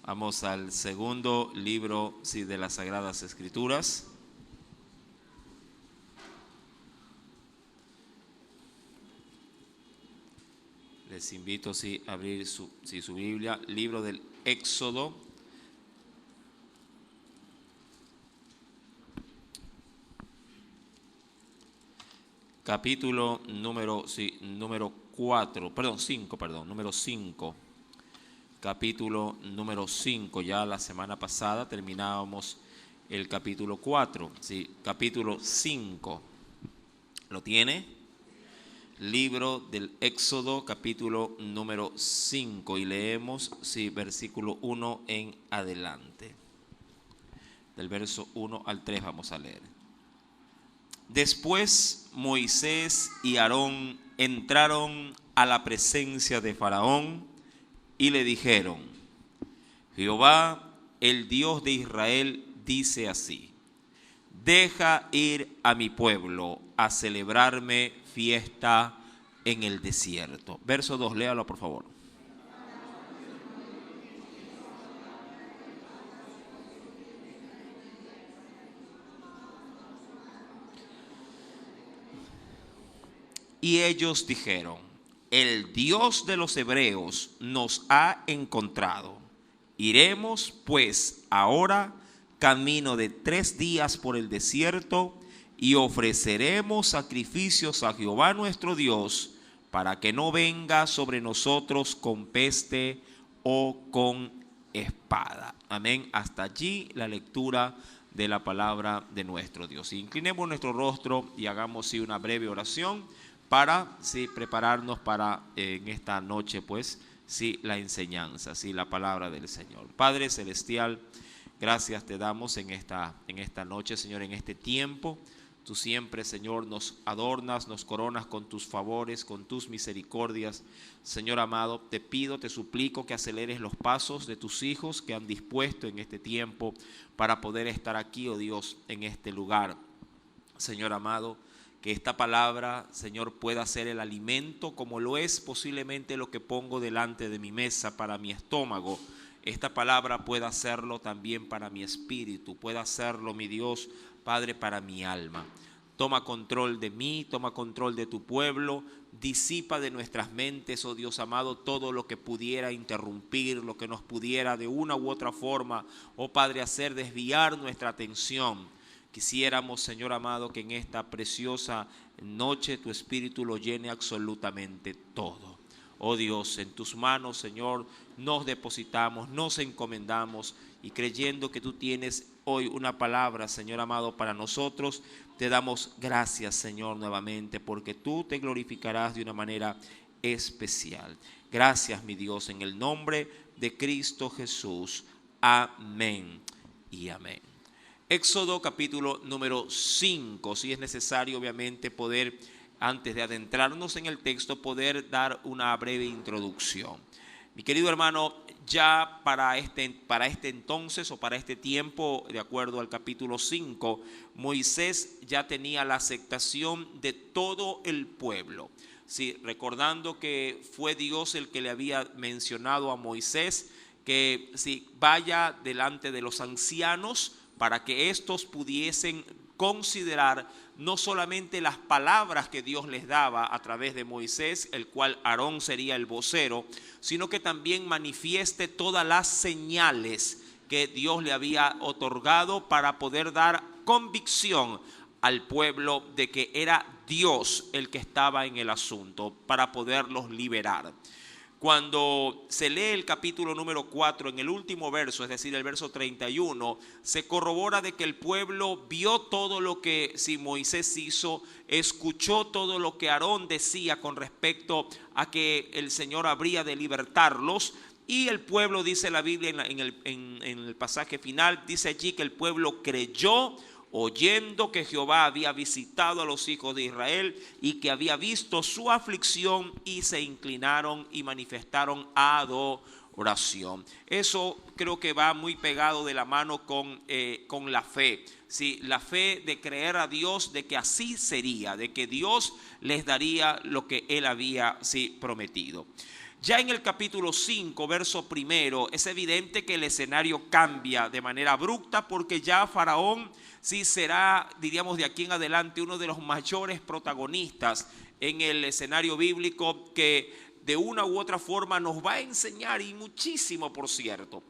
Vamos al segundo libro de las Sagradas Escrituras. Les invito a abrir su Biblia, libro del Éxodo. Capítulo número 5. Capítulo número 5. Ya la semana pasada terminábamos el capítulo 4. Capítulo 5. ¿Lo tiene? Libro del Éxodo, capítulo número 5. Y leemos, versículo 1 en adelante. Del verso 1 al 3 vamos a leer. Después Moisés y Aarón entraron a la presencia de Faraón y le dijeron: Jehová, el Dios de Israel, dice así: deja ir a mi pueblo a celebrarme fiesta en el desierto. Verso 2, léalo por favor. Y ellos dijeron: el Dios de los hebreos nos ha encontrado. Iremos pues ahora camino de 3 días por el desierto y ofreceremos sacrificios a Jehová nuestro Dios para que no venga sobre nosotros con peste o con espada. Amén. Hasta allí la lectura de la palabra de nuestro Dios. Inclinemos nuestro rostro y hagamos una breve oración para prepararnos para en esta noche, la enseñanza, la palabra del Señor. Padre celestial, gracias te damos en esta noche, Señor, en este tiempo. Tú siempre, Señor, nos adornas, nos coronas con tus favores, con tus misericordias. Señor amado, te pido, te suplico que aceleres los pasos de tus hijos que han dispuesto en este tiempo para poder estar aquí, oh Dios, en este lugar. Señor amado, que esta palabra, Señor, pueda ser el alimento como lo es posiblemente lo que pongo delante de mi mesa para mi estómago. Esta palabra pueda hacerlo también para mi espíritu, pueda hacerlo, mi Dios, Padre, para mi alma. Toma control de mí, toma control de tu pueblo, disipa de nuestras mentes, oh Dios amado, todo lo que pudiera interrumpir, lo que nos pudiera de una u otra forma, oh Padre, hacer desviar nuestra atención. Quisiéramos, Señor amado, que en esta preciosa noche tu Espíritu lo llene absolutamente todo. Oh Dios, en tus manos, Señor, nos depositamos, nos encomendamos y creyendo que tú tienes hoy una palabra, Señor amado, para nosotros, te damos gracias, Señor, nuevamente, porque tú te glorificarás de una manera especial. Gracias, mi Dios, en el nombre de Cristo Jesús. Amén y amén. Éxodo capítulo número 5, si es necesario obviamente poder, antes de adentrarnos en el texto, poder dar una breve introducción. Mi querido hermano, ya para este entonces o para este tiempo, de acuerdo al capítulo 5, Moisés ya tenía la aceptación de todo el pueblo. Sí, recordando que fue Dios el que le había mencionado a Moisés que vaya delante de los ancianos para que éstos pudiesen considerar no solamente las palabras que Dios les daba a través de Moisés, el cual Aarón sería el vocero, sino que también manifieste todas las señales que Dios le había otorgado para poder dar convicción al pueblo de que era Dios el que estaba en el asunto, para poderlos liberar. Cuando se lee el capítulo número 4, en el último verso, es decir, el verso 31, se corrobora de que el pueblo vio todo lo que Moisés hizo, escuchó todo lo que Aarón decía con respecto a que el Señor habría de libertarlos. Y el pueblo, dice la Biblia en el pasaje final, dice allí que el pueblo creyó, oyendo que Jehová había visitado a los hijos de Israel y que había visto su aflicción, y se inclinaron y manifestaron adoración. Eso creo que va muy pegado de la mano con la fe. Sí, la fe de creer a Dios de que así sería, de que Dios les daría lo que Él había prometido. Ya en el capítulo 5, verso primero, es evidente que el escenario cambia de manera abrupta porque ya Faraón sí será, diríamos de aquí en adelante, uno de los mayores protagonistas en el escenario bíblico que de una u otra forma nos va a enseñar, y muchísimo por cierto.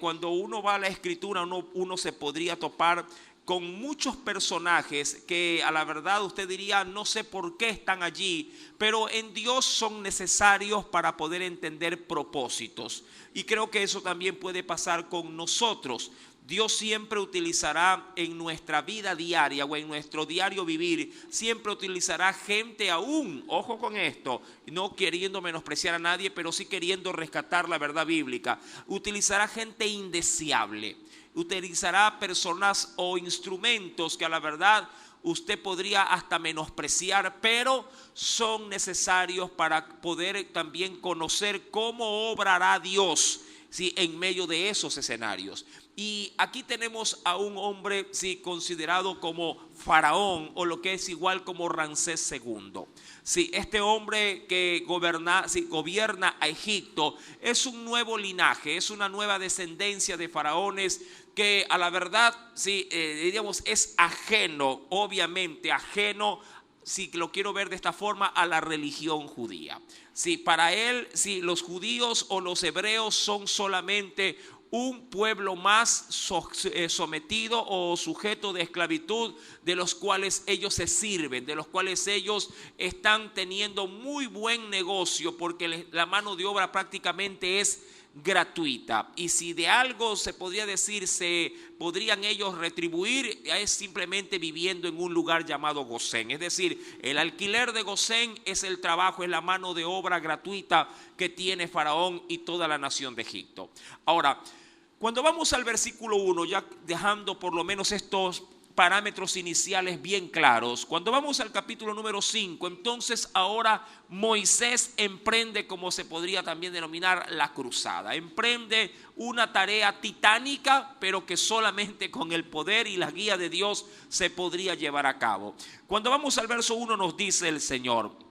Cuando uno va a la escritura uno se podría topar con muchos personajes que a la verdad usted diría no sé por qué están allí, pero en Dios son necesarios para poder entender propósitos. Y creo que eso también puede pasar con nosotros. Dios siempre utilizará en nuestra vida diaria o en nuestro diario vivir, siempre utilizará gente aún, ojo con esto, no queriendo menospreciar a nadie, pero sí queriendo rescatar la verdad bíblica. Utilizará gente indeseable, utilizará personas o instrumentos que a la verdad usted podría hasta menospreciar, pero son necesarios para poder también conocer cómo obrará Dios, ¿sí?, en medio de esos escenarios. Y aquí tenemos a un hombre, sí, considerado como Faraón, o lo que es igual como Ramsés II. Sí, este hombre que gobierna a Egipto es un nuevo linaje, es una nueva descendencia de faraones que a la verdad, sí, diríamos, es ajeno, obviamente ajeno, si lo quiero ver de esta forma, a la religión judía. Sí, para él, sí, los judíos o los hebreos son solamente un pueblo más sometido o sujeto de esclavitud, de los cuales ellos se sirven, de los cuales ellos están teniendo muy buen negocio, porque la mano de obra prácticamente es gratuita. Y si de algo se podría decir se podrían ellos retribuir, es simplemente viviendo en un lugar llamado Gosén. Es decir, el alquiler de Gosén es el trabajo, es la mano de obra gratuita que tiene Faraón y toda la nación de Egipto. Ahora, cuando vamos al versículo 1, ya dejando por lo menos estos parámetros iniciales bien claros, cuando vamos al capítulo número 5, entonces ahora Moisés emprende, como se podría también denominar, la cruzada. Emprende una tarea titánica, pero que solamente con el poder y la guía de Dios se podría llevar a cabo. Cuando vamos al verso 1 nos dice el Señor,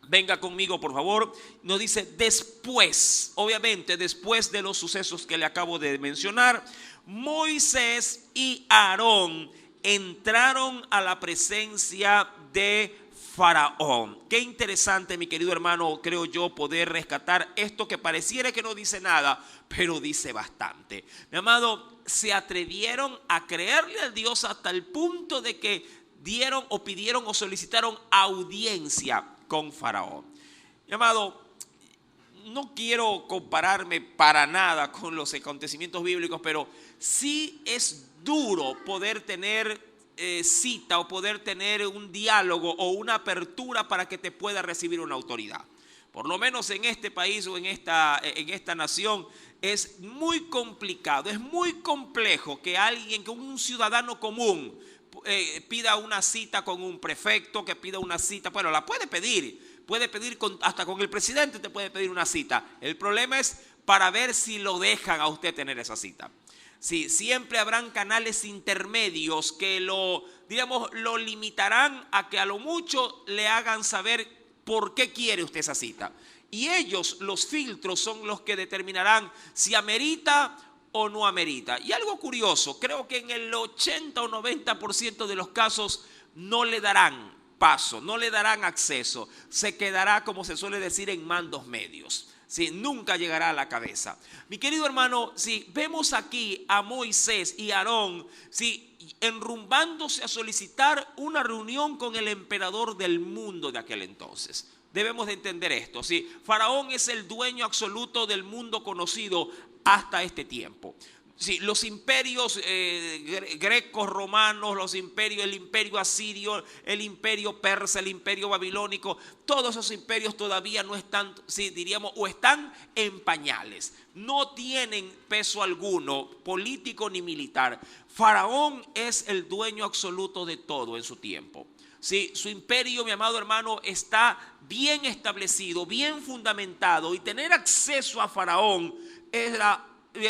venga conmigo por favor, nos dice después, obviamente después de los sucesos que le acabo de mencionar, Moisés y Aarón entraron a la presencia de Faraón. Qué interesante, mi querido hermano, creo yo, poder rescatar esto que pareciera que no dice nada, pero dice bastante. Mi amado, se atrevieron a creerle a Dios hasta el punto de que dieron o pidieron o solicitaron audiencia con Faraón. Mi amado, no quiero compararme para nada con los acontecimientos bíblicos, pero sí es duro poder tener cita o poder tener un diálogo o una apertura para que te pueda recibir una autoridad. Por lo menos en este país o en esta nación es muy complicado, es muy complejo que alguien, que un ciudadano común pida una cita con un prefecto, que pida una cita, bueno, la puede pedir hasta con el presidente te puede pedir una cita. El problema es para ver si lo dejan a usted tener esa cita. Sí, siempre habrán canales intermedios que lo limitarán a que a lo mucho le hagan saber por qué quiere usted esa cita. Y ellos, los filtros, son los que determinarán si amerita o no amerita. Y algo curioso, creo que en el 80 o 90% de los casos no le darán paso, no le darán acceso, se quedará, como se suele decir, en mandos medios. Sí, nunca llegará a la cabeza. Mi querido hermano, si vemos aquí a Moisés y Aarón, sí, enrumbándose a solicitar una reunión con el emperador del mundo de aquel entonces. Debemos de entender esto, ¿sí? Faraón es el dueño absoluto del mundo conocido hasta este tiempo. Sí, los imperios grecos, romanos, el imperio asirio, el imperio persa, el imperio babilónico, todos esos imperios todavía no están, sí, diríamos, o están en pañales. No tienen peso alguno, político ni militar. Faraón es el dueño absoluto de todo en su tiempo. Sí, su imperio, mi amado hermano, está bien establecido, bien fundamentado, y tener acceso a Faraón era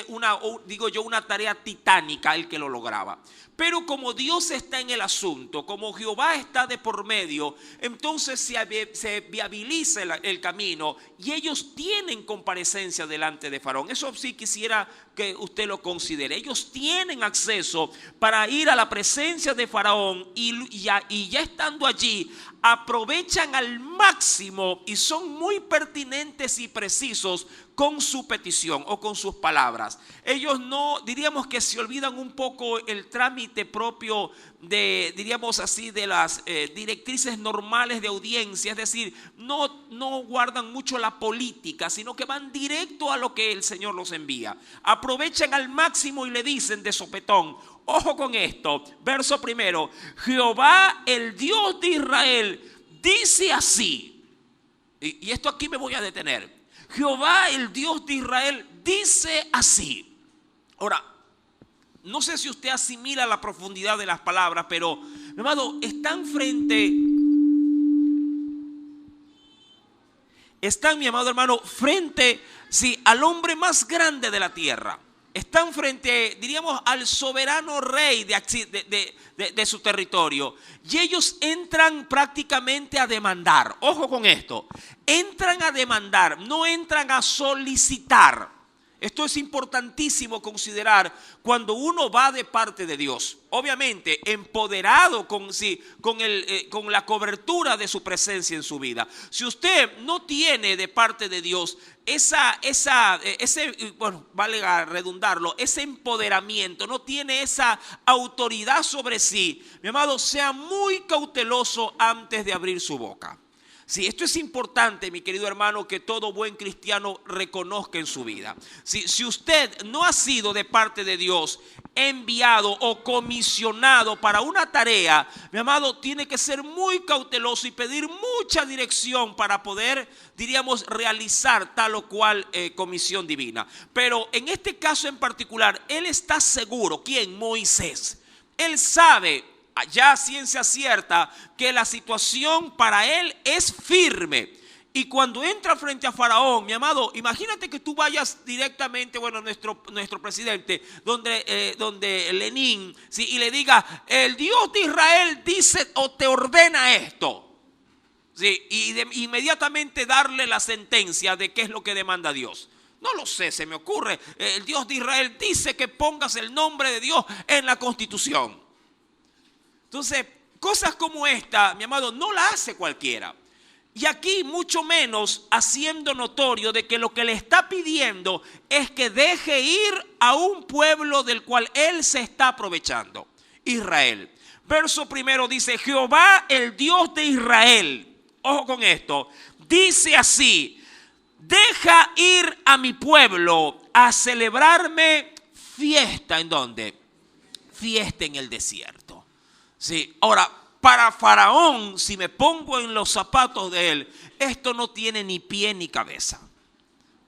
una tarea titánica el que lo lograba. Pero como Dios está en el asunto, como Jehová está de por medio, entonces se viabiliza el camino y ellos tienen comparecencia delante de Faraón. Eso sí quisiera que usted lo considere. Ellos tienen acceso para ir a la presencia de Faraón y ya estando allí, aprovechan al máximo y son muy pertinentes y precisos con su petición o con sus palabras. Ellos no, diríamos que se olvidan un poco el trámite propio de, diríamos así, de las directrices normales de audiencia. Es decir, no guardan mucho la política, sino que van directo a lo que el Señor los envía. Aprovechan al máximo y le dicen de sopetón. Ojo con esto, verso primero: Jehová, el Dios de Israel, dice así. Y esto aquí me voy a detener. Jehová, el Dios de Israel, dice así. Ahora, no sé si usted asimila la profundidad de las palabras, pero, mi amado, están, mi amado hermano, frente, sí, al hombre más grande de la tierra. Están frente, diríamos, al soberano rey de su territorio. Y ellos entran prácticamente a demandar. Ojo con esto. Entran a demandar, no entran a solicitar. Esto es importantísimo considerar cuando uno va de parte de Dios. Obviamente empoderado con la cobertura de su presencia en su vida. Si usted no tiene de parte de Dios vale redundarlo, ese empoderamiento, no tiene esa autoridad sobre sí, mi amado, sea muy cauteloso antes de abrir su boca. Sí, esto es importante, mi querido hermano, que todo buen cristiano reconozca en su vida. Si usted no ha sido de parte de Dios enviado o comisionado para una tarea, mi amado, tiene que ser muy cauteloso y pedir mucha dirección para poder, diríamos, realizar tal o cual comisión divina. Pero en este caso en particular, él está seguro. ¿Quién? Moisés. Él sabe, ya a ciencia cierta, que la situación para él es firme. Y cuando entra frente a Faraón, mi amado, imagínate que tú vayas directamente, nuestro presidente, donde Lenin, ¿sí? Y le diga: el Dios de Israel dice o te ordena esto. ¿Sí? Y inmediatamente darle la sentencia de qué es lo que demanda Dios. No lo sé, se me ocurre. El Dios de Israel dice que pongas el nombre de Dios en la Constitución. Entonces, cosas como esta, mi amado, no la hace cualquiera. Y aquí mucho menos haciendo notorio de que lo que le está pidiendo es que deje ir a un pueblo del cual él se está aprovechando, Israel. Verso primero dice: Jehová, el Dios de Israel. Ojo con esto. Dice así: deja ir a mi pueblo a celebrarme fiesta. ¿En dónde? Fiesta en el desierto. Sí, ahora, para Faraón, si me pongo en los zapatos de él, esto no tiene ni pie ni cabeza.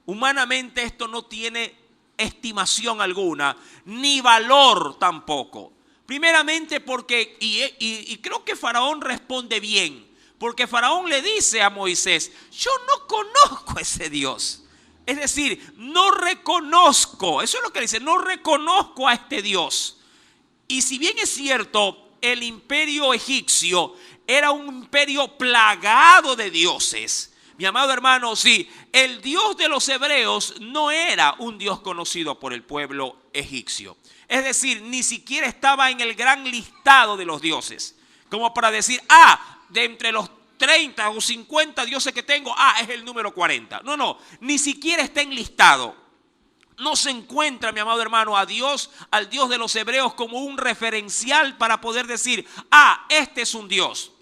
Humanamente esto no tiene estimación alguna, ni valor tampoco. Primeramente porque, y creo que Faraón responde bien, porque Faraón le dice a Moisés: yo no conozco a ese Dios. Es decir, no reconozco, eso es lo que dice, no reconozco a este Dios. Y si bien es cierto, el imperio egipcio era un imperio plagado de dioses, mi amado hermano, sí, el Dios de los hebreos no era un Dios conocido por el pueblo egipcio. Es decir, ni siquiera estaba en el gran listado de los dioses, como para decir: de entre los 30 o 50 dioses que tengo, es el número 40. No, ni siquiera está enlistado. No se encuentra, mi amado hermano, al Dios de los hebreos como un referencial para poder decir: este es un Dios.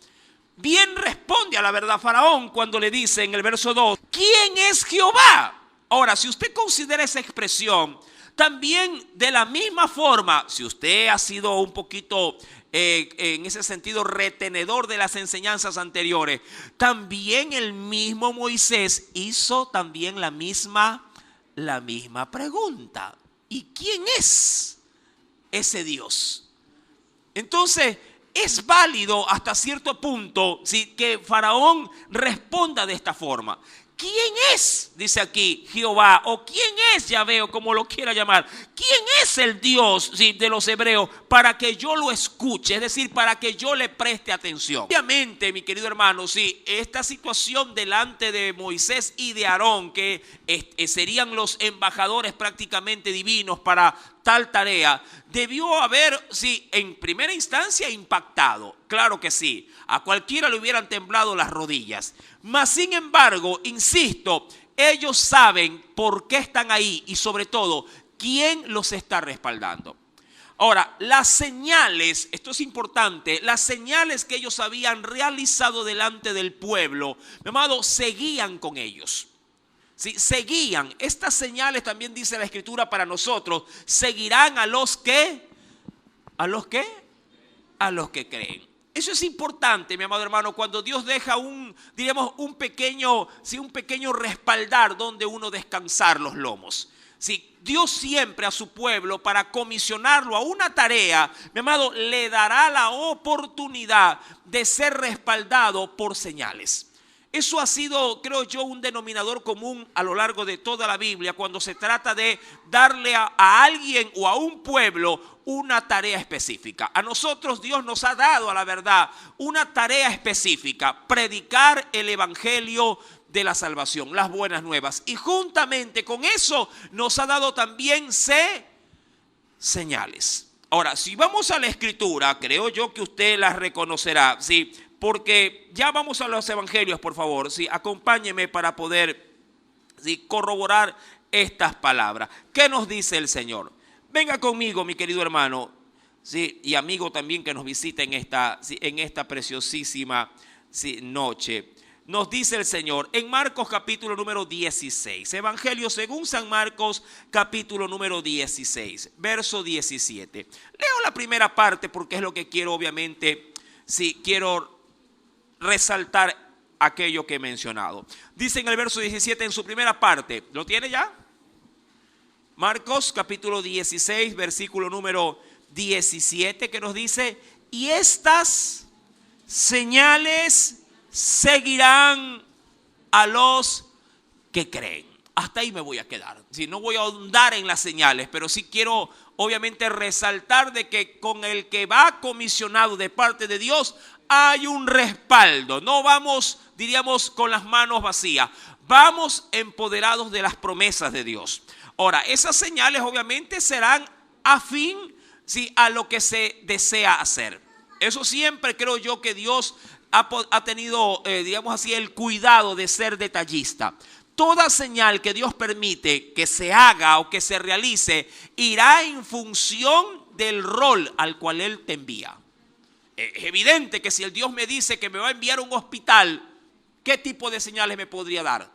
Bien responde a la verdad Faraón cuando le dice en el verso 2: ¿quién es Jehová? Ahora, si usted considera esa expresión, también de la misma forma, si usted ha sido un poquito en ese sentido retenedor de las enseñanzas anteriores, también el mismo Moisés hizo también la misma pregunta: ¿y quién es ese Dios? Entonces, es válido hasta cierto punto, ¿sí?, que Faraón responda de esta forma. ¿quién es, dice aquí, Jehová? ¿O quién es Yahvé, o como lo quiera llamar? ¿Quién es el Dios, sí, de los hebreos para que yo lo escuche? Es decir, para que yo le preste atención. Obviamente, mi querido hermano, sí, esta situación delante de Moisés y de Aarón, que serían los embajadores prácticamente divinos para tal tarea, debió haber, sí, en primera instancia impactado. Claro que sí, a cualquiera le hubieran temblado las rodillas. Mas sin embargo, insisto, ellos saben por qué están ahí y sobre todo, quién los está respaldando. Ahora, las señales, esto es importante, las señales que ellos habían realizado delante del pueblo, mi amado, seguían con ellos. Sí, seguían. Estas señales, también dice la Escritura para nosotros, seguirán a los que creen. Eso es importante, mi amado hermano, cuando Dios deja un pequeño respaldar donde uno descansar los lomos. Sí, Dios siempre a su pueblo, para comisionarlo a una tarea, mi amado, le dará la oportunidad de ser respaldado por señales. Eso ha sido, creo yo, un denominador común a lo largo de toda la Biblia cuando se trata de darle a alguien o a un pueblo una tarea específica. A nosotros Dios nos ha dado, a la verdad, una tarea específica: predicar el evangelio de la salvación, las buenas nuevas. Y juntamente con eso nos ha dado también señales. Ahora, si vamos a la Escritura, creo yo que usted las reconocerá, ¿sí? Porque ya vamos a los evangelios, por favor, ¿sí? Acompáñeme para poder, ¿sí?, corroborar estas palabras. ¿Qué nos dice el Señor? Venga conmigo, mi querido hermano, ¿sí?, y amigo también que nos visita en esta preciosísima, ¿sí?, noche. Nos dice el Señor en Marcos capítulo número 16, Evangelio según San Marcos capítulo número 16, verso 17. Leo la primera parte porque es lo que quiero, obviamente, sí, quiero resaltar aquello que he mencionado. Dice en el verso 17 en su primera parte, ¿lo tiene ya? Marcos capítulo 16, versículo número 17, que nos dice: y estas señales seguirán a los que creen. Hasta ahí me voy a quedar. Sí, no voy a ahondar en las señales, pero sí quiero obviamente resaltar de que con el que va comisionado de parte de Dios hay un respaldo. No vamos, diríamos, con las manos vacías. Vamos empoderados de las promesas de Dios. Ahora, esas señales obviamente serán afín, sí, a lo que se desea hacer. Eso siempre creo yo que Dios ha tenido, digamos así, el cuidado de ser detallista. Toda señal que Dios permite que se haga o que se realice irá en función del rol al cual Él te envía. Es evidente que si el Dios me dice que me va a enviar a un hospital, ¿qué tipo de señales me podría dar?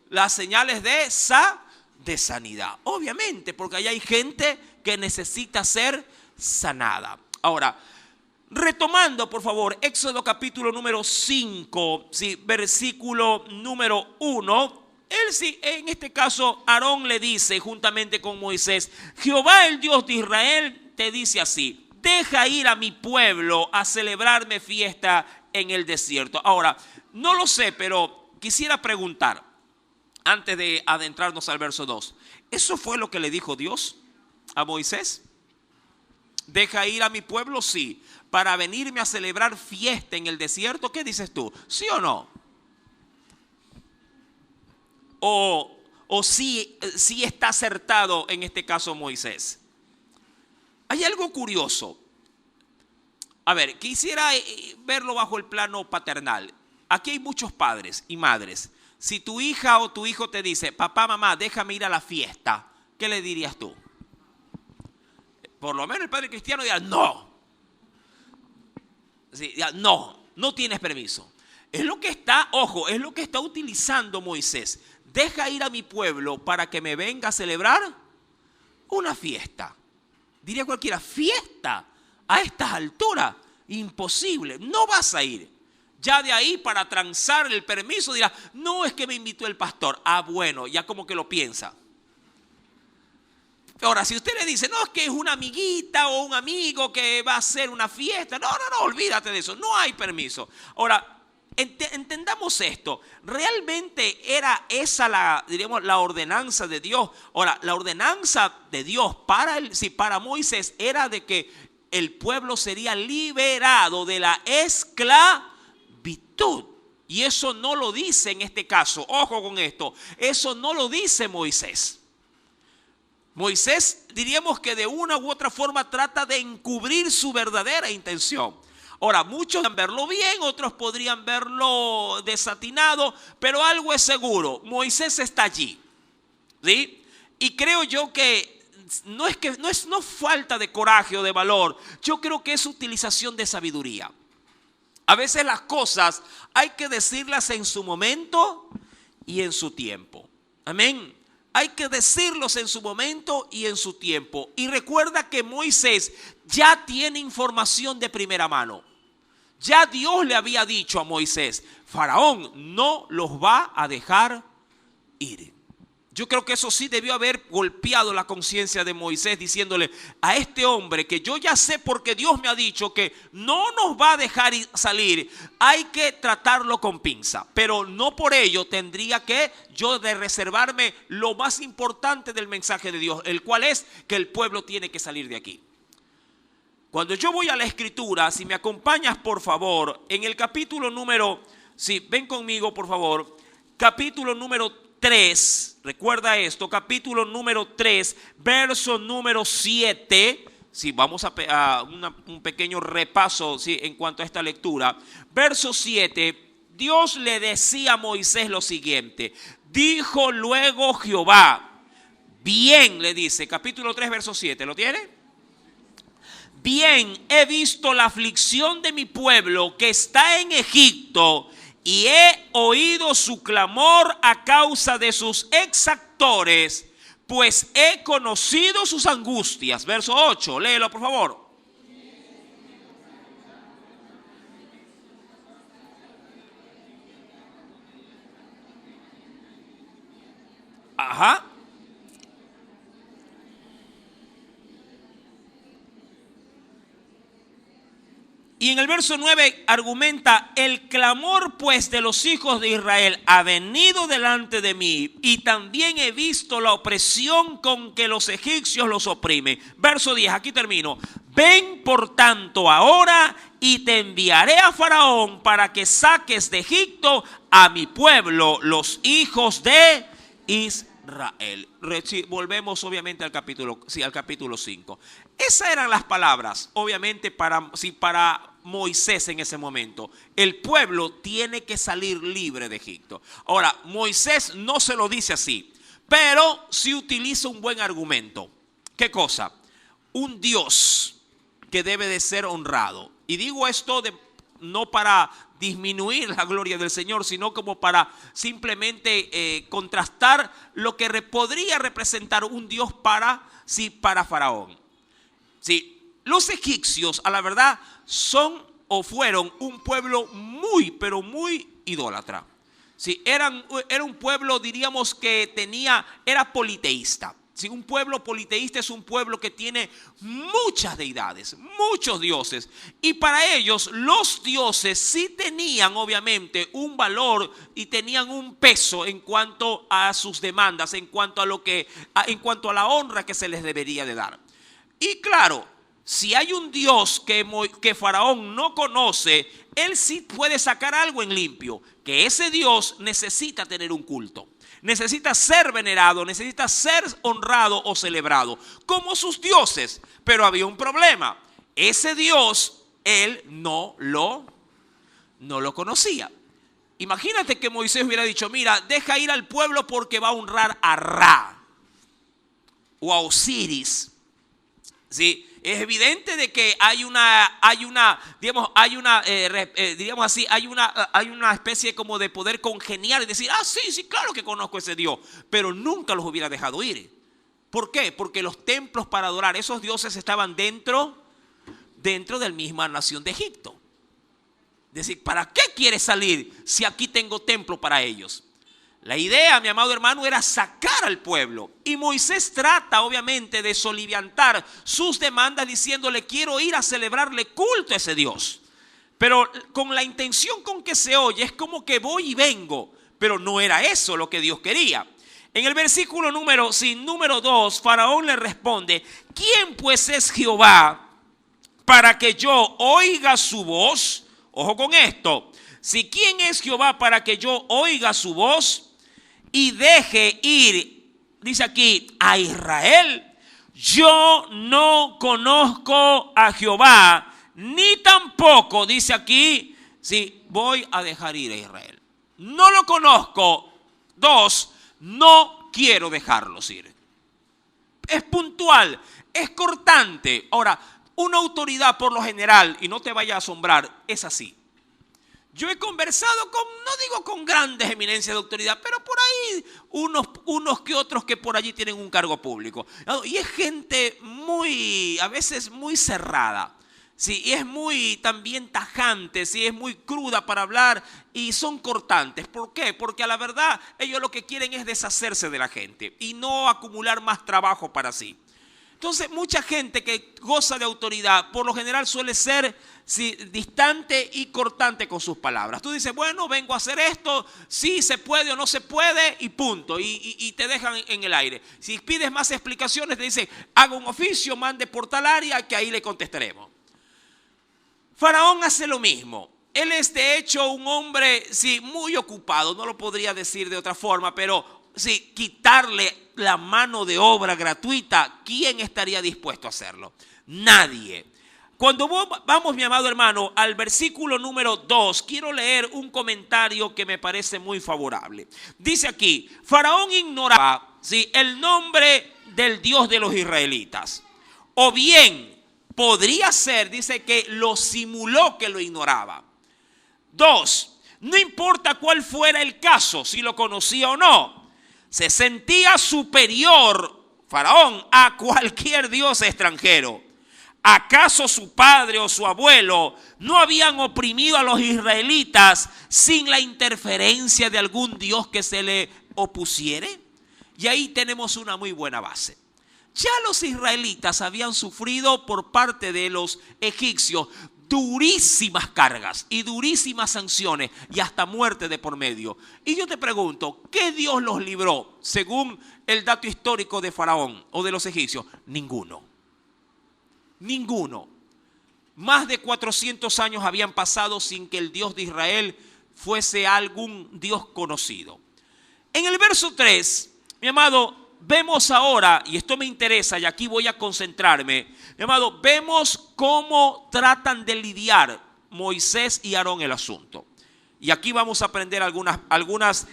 Las señales de sanidad. Obviamente, porque ahí hay gente que necesita ser sanada. Ahora, retomando, por favor, Éxodo capítulo número 5, sí, versículo número 1. Él sí, en este caso, Aarón le dice juntamente con Moisés: Jehová, el Dios de Israel, te dice así: deja ir a mi pueblo a celebrarme fiesta en el desierto. Ahora, no lo sé, pero quisiera preguntar, antes de adentrarnos al verso 2, ¿eso fue lo que le dijo Dios a Moisés? ¿Deja ir a mi pueblo? Sí. ¿Para venirme a celebrar fiesta en el desierto? ¿Qué dices tú? ¿Sí o no? O sí está acertado en este caso Moisés. Hay algo curioso. A ver, quisiera verlo bajo el plano paternal. Aquí hay muchos padres y madres. Si tu hija o tu hijo te dice: papá, mamá, déjame ir a la fiesta, ¿qué le dirías tú? Por lo menos el padre cristiano dirá: no. Sí, no tienes permiso. Es lo que está, ojo, es lo que está utilizando Moisés. Deja ir a mi pueblo para que me venga a celebrar una fiesta. Diría cualquiera: fiesta a estas alturas, imposible, no vas a ir. Ya de ahí, para transar el permiso, dirá: no, es que me invitó el pastor. Ah, bueno, ya como que lo piensa. Ahora, si usted le dice: no, es que es una amiguita o un amigo que va a hacer una fiesta. No, olvídate de eso, no hay permiso. Ahora, Entendamos esto, realmente era esa la ordenanza de Dios. Ahora, la ordenanza de Dios para Moisés era de que el pueblo sería liberado de la esclavitud. Y eso no lo dice en este caso, ojo con esto, eso no lo dice Moisés. Moisés, diríamos que de una u otra forma trata de encubrir su verdadera intención. Ahora, muchos podrían verlo bien, otros podrían verlo desatinado, pero algo es seguro, Moisés está allí, ¿sí? Y creo yo que no es falta de coraje o de valor, yo creo que es utilización de sabiduría. A veces las cosas hay que decirlas en su momento y en su tiempo. Amén. Hay que decirlos en su momento y en su tiempo. Y recuerda que Moisés ya tiene información de primera mano. Ya Dios le había dicho a Moisés, Faraón no los va a dejar ir. Yo creo que eso sí debió haber golpeado la conciencia de Moisés, diciéndole a este hombre que yo ya sé porque Dios me ha dicho que no nos va a dejar salir, hay que tratarlo con pinza, pero no por ello tendría que yo de reservarme lo más importante del mensaje de Dios, el cual es que el pueblo tiene que salir de aquí. Cuando yo voy a la escritura, si me acompañas por favor, en el capítulo número, ven conmigo por favor, capítulo número 3, recuerda esto, capítulo número 3, verso número 7. Vamos a un pequeño repaso en cuanto a esta lectura. Verso 7, Dios le decía a Moisés lo siguiente. Dijo luego Jehová, bien, le dice, capítulo 3, verso 7, ¿lo tiene? Bien, he visto la aflicción de mi pueblo que está en Egipto, y he oído su clamor a causa de sus exactores, pues he conocido sus angustias. Verso 8, léelo por favor. Ajá. Y en el verso 9 argumenta, el clamor pues de los hijos de Israel ha venido delante de mí, y también he visto la opresión con que los egipcios los oprimen. Verso 10, aquí termino. Ven por tanto ahora y te enviaré a Faraón para que saques de Egipto a mi pueblo, los hijos de Israel. Volvemos obviamente al capítulo 5. Esas eran las palabras, obviamente para Moisés en ese momento. El pueblo tiene que salir libre de Egipto. Ahora, Moisés no se lo dice así, pero sí utiliza un buen argumento. ¿Qué cosa? Un Dios que debe de ser honrado. Y digo esto no para disminuir la gloria del Señor, sino como para simplemente contrastar lo que podría representar un Dios para Faraón. Los egipcios, a la verdad, son o fueron un pueblo muy, pero muy idólatra. Era un pueblo, diríamos que era politeísta. Un pueblo politeísta es un pueblo que tiene muchas deidades, muchos dioses. Y para ellos los dioses sí tenían obviamente un valor y tenían un peso en cuanto a sus demandas, en cuanto a la honra que se les debería de dar. Y claro, si hay un Dios que Faraón no conoce, él sí puede sacar algo en limpio, que ese Dios necesita tener un culto. Necesita ser venerado, necesita ser honrado o celebrado, como sus dioses. Pero había un problema. Ese Dios, él no lo conocía. Imagínate que Moisés hubiera dicho, mira, deja ir al pueblo porque va a honrar a Ra o a Osiris. Es evidente de que hay una especie como de poder congeniar y decir, sí, claro que conozco a ese Dios, pero nunca los hubiera dejado ir. ¿Por qué? Porque los templos para adorar esos dioses estaban dentro de la misma nación de Egipto. Es decir, ¿para qué quieres salir si aquí tengo templo para ellos? La idea, mi amado hermano, era sacar al pueblo. Y Moisés trata, obviamente, de soliviantar sus demandas diciéndole, quiero ir a celebrarle culto a ese Dios. pero con la intención con que se oye es como que voy y vengo, pero no era eso lo que Dios quería. En el versículo número 2, Faraón le responde: ¿quién pues es Jehová para que yo oiga su voz? Ojo con esto. Si quién es Jehová para que yo oiga su voz y deje ir, dice aquí, a Israel. Yo no conozco a Jehová, ni tampoco, dice aquí, si voy a dejar ir a Israel. No lo conozco. 2, no quiero dejarlos ir. Es puntual, es cortante. Ahora, una autoridad por lo general, y no te vaya a asombrar, es así. Yo he conversado con, no digo con grandes eminencias de autoridad, pero por ahí unos que otros que por allí tienen un cargo público. Y es gente a veces muy cerrada. Sí, y es muy también tajante, sí, es muy cruda para hablar y son cortantes. ¿Por qué? Porque a la verdad ellos lo que quieren es deshacerse de la gente y no acumular más trabajo para sí. Entonces, mucha gente que goza de autoridad, por lo general suele ser distante y cortante con sus palabras. Tú dices, bueno, vengo a hacer esto, sí se puede o no se puede y punto. Y te dejan en el aire. Si pides más explicaciones, te dicen, haga un oficio, mande por tal área, que ahí le contestaremos. Faraón hace lo mismo. Él es de hecho un hombre, sí, muy ocupado, no lo podría decir de otra forma, pero sí, quitarle la mano de obra gratuita, ¿quién estaría dispuesto a hacerlo? Nadie. Cuando vamos, mi amado hermano, al versículo número 2, quiero leer un comentario que me parece muy favorable. Dice aquí, Faraón ignoraba, ¿sí?, el nombre del Dios de los israelitas. O bien, podría ser, dice que lo simuló que lo ignoraba. 2, no importa cuál fuera el caso, si lo conocía o no, se sentía superior, Faraón, a cualquier dios extranjero. ¿Acaso su padre o su abuelo no habían oprimido a los israelitas sin la interferencia de algún dios que se le opusiere? Y ahí tenemos una muy buena base. Ya los israelitas habían sufrido por parte de los egipcios durísimas cargas y durísimas sanciones y hasta muerte de por medio. Y yo te pregunto, ¿qué Dios los libró según el dato histórico de Faraón o de los egipcios? Ninguno. Ninguno. Más de 400 años habían pasado sin que el Dios de Israel fuese algún Dios conocido. En el verso 3, mi amado, vemos ahora, y esto me interesa y aquí voy a concentrarme, mi amado, vemos cómo tratan de lidiar Moisés y Aarón el asunto. Y aquí vamos a aprender algunas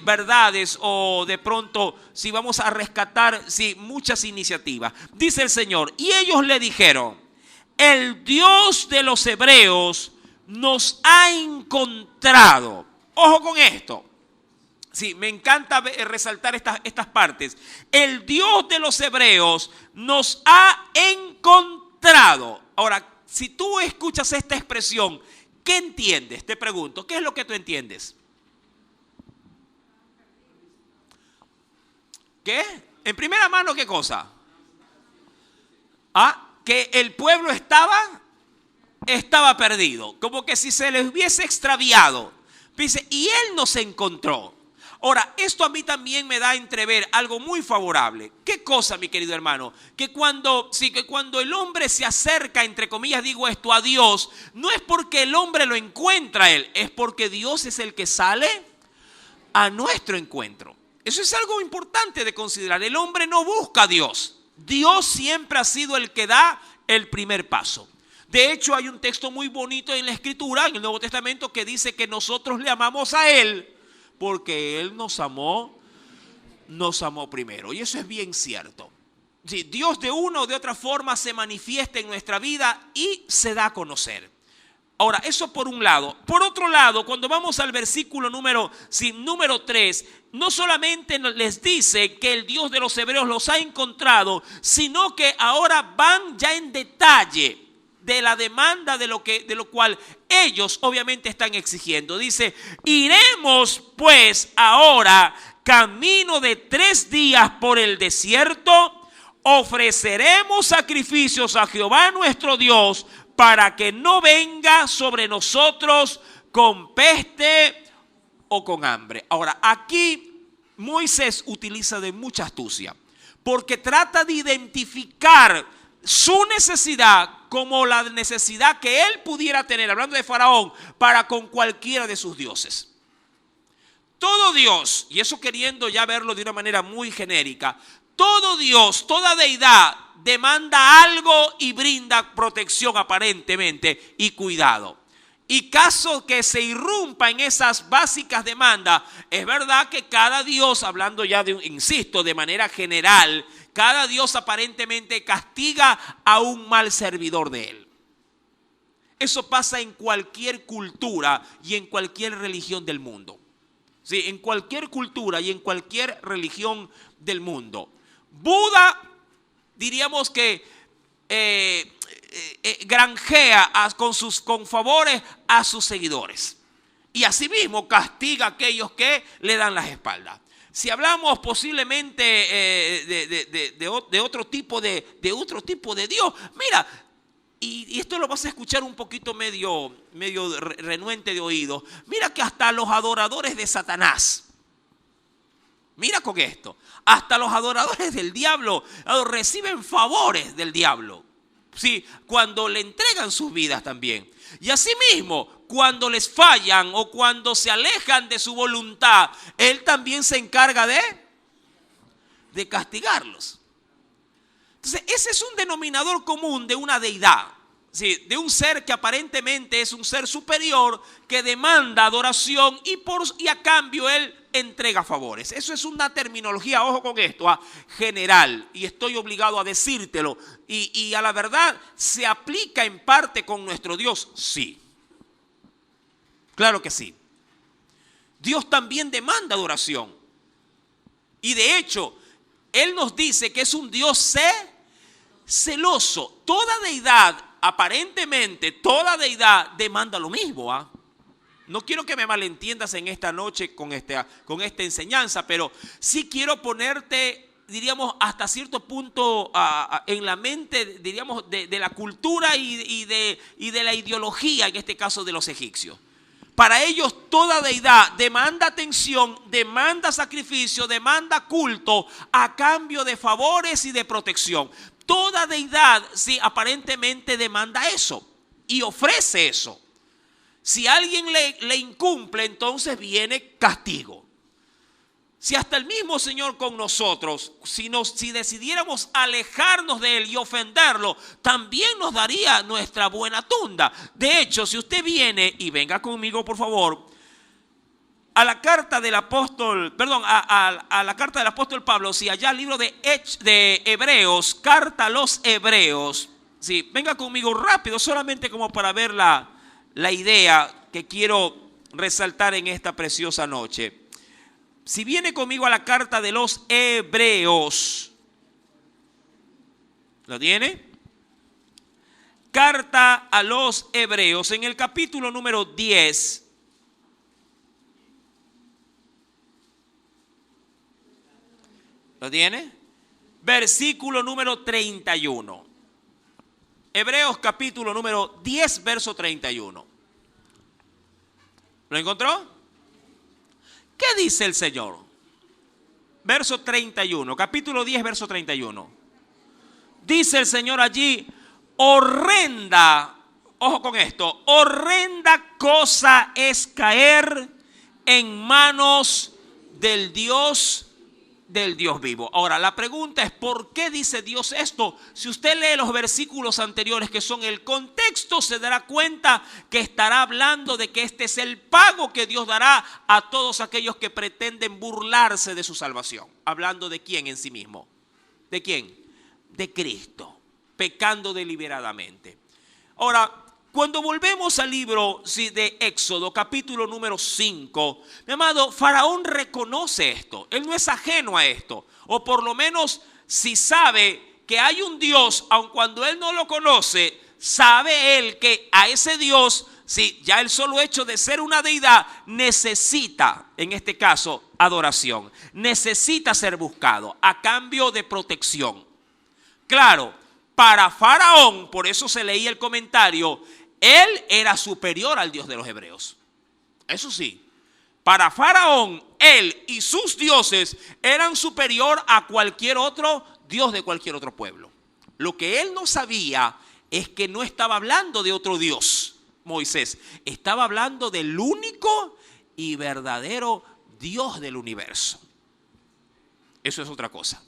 verdades o de pronto si vamos a rescatar muchas iniciativas. Dice el Señor, y ellos le dijeron, el Dios de los hebreos nos ha encontrado. Ojo con esto. Sí, me encanta resaltar estas partes. El Dios de los hebreos nos ha encontrado. Ahora, si tú escuchas esta expresión, ¿qué entiendes? Te pregunto, ¿qué es lo que tú entiendes? ¿Qué? En primera mano, ¿qué cosa? Que el pueblo estaba perdido, como que si se les hubiese extraviado. Dice, y él nos encontró. Ahora, esto a mí también me da a entrever algo muy favorable. ¿Qué cosa, mi querido hermano? Que cuando el hombre se acerca, entre comillas digo esto, a Dios, no es porque el hombre lo encuentra a él, es porque Dios es el que sale a nuestro encuentro. Eso es algo importante de considerar. El hombre no busca a Dios. Dios siempre ha sido el que da el primer paso. De hecho, hay un texto muy bonito en la Escritura, en el Nuevo Testamento, que dice que nosotros le amamos a Él porque Él nos amó primero. Y eso es bien cierto. Sí, Dios de una o de otra forma se manifiesta en nuestra vida y se da a conocer. Ahora, eso por un lado. Por otro lado, cuando vamos al versículo número 3, no solamente les dice que el Dios de los hebreos los ha encontrado, sino que ahora van ya en detalle de la demanda de lo cual ellos obviamente están exigiendo. Dice, iremos pues ahora camino de 3 días por el desierto, ofreceremos sacrificios a Jehová nuestro Dios para que no venga sobre nosotros con peste o con hambre. Ahora, aquí Moisés utiliza de mucha astucia, porque trata de identificar su necesidad como la necesidad que él pudiera tener, hablando de Faraón, para con cualquiera de sus dioses. Todo Dios, y eso queriendo ya verlo de una manera muy genérica, todo Dios, toda deidad demanda algo y brinda protección aparentemente y cuidado. Y caso que se irrumpa en esas básicas demandas, es verdad que cada Dios, hablando ya de, insisto, de manera general, cada Dios aparentemente castiga a un mal servidor de él. Eso pasa en cualquier cultura y en cualquier religión del mundo. Sí, en cualquier cultura y en cualquier religión del mundo. Buda, diríamos que granjea con favores a sus seguidores. Y asimismo castiga a aquellos que le dan las espaldas. Si hablamos posiblemente de otro tipo de Dios, mira, y esto lo vas a escuchar un poquito medio renuente de oído. Mira que hasta los adoradores de Satanás, mira con esto, hasta los adoradores del diablo reciben favores del diablo, ¿sí? Cuando le entregan sus vidas también. Y asimismo, cuando les fallan o cuando se alejan de su voluntad, él también se encarga de castigarlos. Entonces, ese es un denominador común de una deidad, ¿sí? De un ser que aparentemente es un ser superior que demanda adoración y a cambio él entrega favores. Eso es una terminología, ojo con esto, general, y estoy obligado a decírtelo. Y a la verdad, ¿se aplica en parte con nuestro Dios? Sí. Claro que sí. Dios también demanda adoración. Y de hecho, Él nos dice que es un Dios celoso. Toda deidad, aparentemente, toda deidad demanda lo mismo. No quiero que me malentiendas en esta noche con esta enseñanza, pero sí quiero ponerte, diríamos, hasta cierto punto en la mente, diríamos, de la cultura y de la ideología, en este caso de los egipcios. Para ellos toda deidad demanda atención, demanda sacrificio, demanda culto a cambio de favores y de protección. Toda deidad, sí, aparentemente demanda eso y ofrece eso. Si alguien le incumple, entonces viene castigo. Si hasta el mismo Señor con nosotros, si decidiéramos alejarnos de Él y ofenderlo, también nos daría nuestra buena tunda. De hecho, si usted viene, y venga conmigo por favor, a la carta del apóstol, a la carta del apóstol Pablo, si allá el libro de Hebreos, carta a los Hebreos, sí, venga conmigo rápido, solamente como para ver la idea que quiero resaltar en esta preciosa noche. Si viene conmigo a la carta de los Hebreos, ¿lo tiene? Carta a los Hebreos, en el capítulo número 10. ¿Lo tiene? Versículo número 31. Hebreos capítulo número 10, verso 31. ¿Lo encontró? ¿Qué dice el Señor? Verso 31, capítulo 10, verso 31. Dice el Señor allí, horrenda, ojo con esto, horrenda cosa es caer en manos del Dios vivo. Ahora, la pregunta es, ¿por qué dice Dios esto? Si usted lee los versículos anteriores, que son el contexto, se dará cuenta que estará hablando de que este es el pago que Dios dará a todos aquellos que pretenden burlarse de su salvación. Hablando de quién en sí mismo. ¿De quién? De Cristo, pecando deliberadamente. Ahora, cuando volvemos al libro de Éxodo, capítulo número 5, mi amado, Faraón reconoce esto. Él no es ajeno a esto. O por lo menos, si sabe que hay un Dios, aun cuando él no lo conoce, sabe él que a ese Dios, sí, ya el solo hecho de ser una deidad, necesita, en este caso, adoración. Necesita ser buscado a cambio de protección. Claro, para Faraón, por eso se leía el comentario, él era superior al Dios de los hebreos. Eso sí, para Faraón, él y sus dioses eran superior a cualquier otro Dios de cualquier otro pueblo. Lo que él no sabía es que no estaba hablando de otro Dios, Moisés. Estaba hablando del único y verdadero Dios del universo. Eso es otra cosa.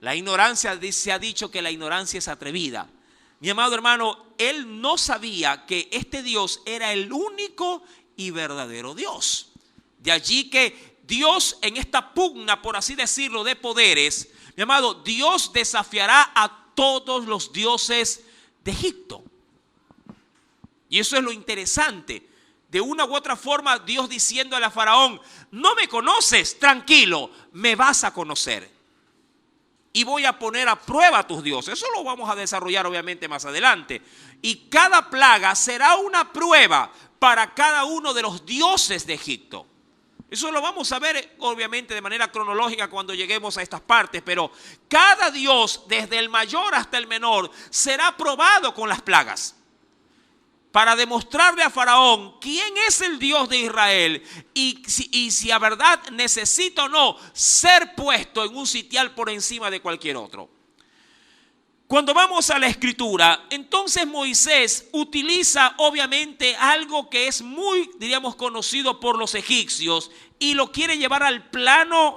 La ignorancia, se ha dicho que la ignorancia es atrevida. Mi amado hermano, él no sabía que este Dios era el único y verdadero Dios. De allí que Dios, en esta pugna, por así decirlo, de poderes, mi amado, Dios desafiará a todos los dioses de Egipto. Y eso es lo interesante. De una u otra forma, Dios diciéndole a Faraón: no me conoces, tranquilo, me vas a conocer. Y voy a poner a prueba a tus dioses. Eso lo vamos a desarrollar obviamente más adelante. Y cada plaga será una prueba para cada uno de los dioses de Egipto. Eso lo vamos a ver obviamente de manera cronológica cuando lleguemos a estas partes. Pero cada dios, desde el mayor hasta el menor, será probado con las plagas, para demostrarle a Faraón quién es el Dios de Israel y si a verdad necesita o no ser puesto en un sitial por encima de cualquier otro. Cuando vamos a la escritura, entonces Moisés utiliza obviamente algo que es muy, diríamos, conocido por los egipcios y lo quiere llevar al plano,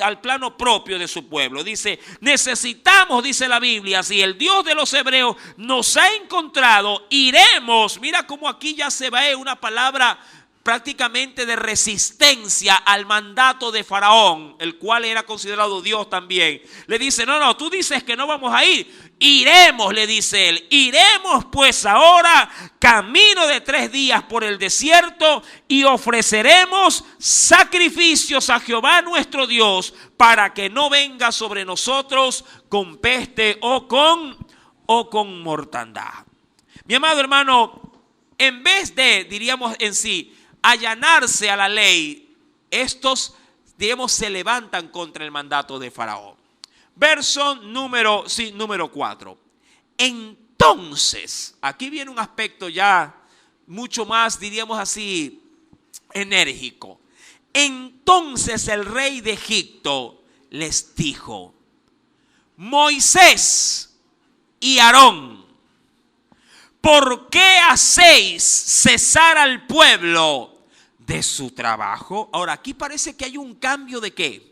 al plano propio de su pueblo. Dice, necesitamos, dice la Biblia, si el Dios de los hebreos nos ha encontrado, iremos. Mira cómo aquí ya se ve una palabra prácticamente de resistencia al mandato de Faraón, el cual era considerado Dios también. Le dice, no, tú dices que no vamos a ir. Iremos, le dice él, iremos pues ahora camino de 3 días por el desierto y ofreceremos sacrificios a Jehová nuestro Dios para que no venga sobre nosotros con peste o con mortandad. Mi amado hermano, en vez de, diríamos en sí, allanarse a la ley, estos, digamos, se levantan contra el mandato de Faraón. Verso número 4. Entonces, aquí viene un aspecto ya mucho más, diríamos así, enérgico. Entonces el rey de Egipto les dijo: Moisés y Aarón, ¿por qué hacéis cesar al pueblo de su trabajo? Ahora, aquí parece que hay un cambio de qué.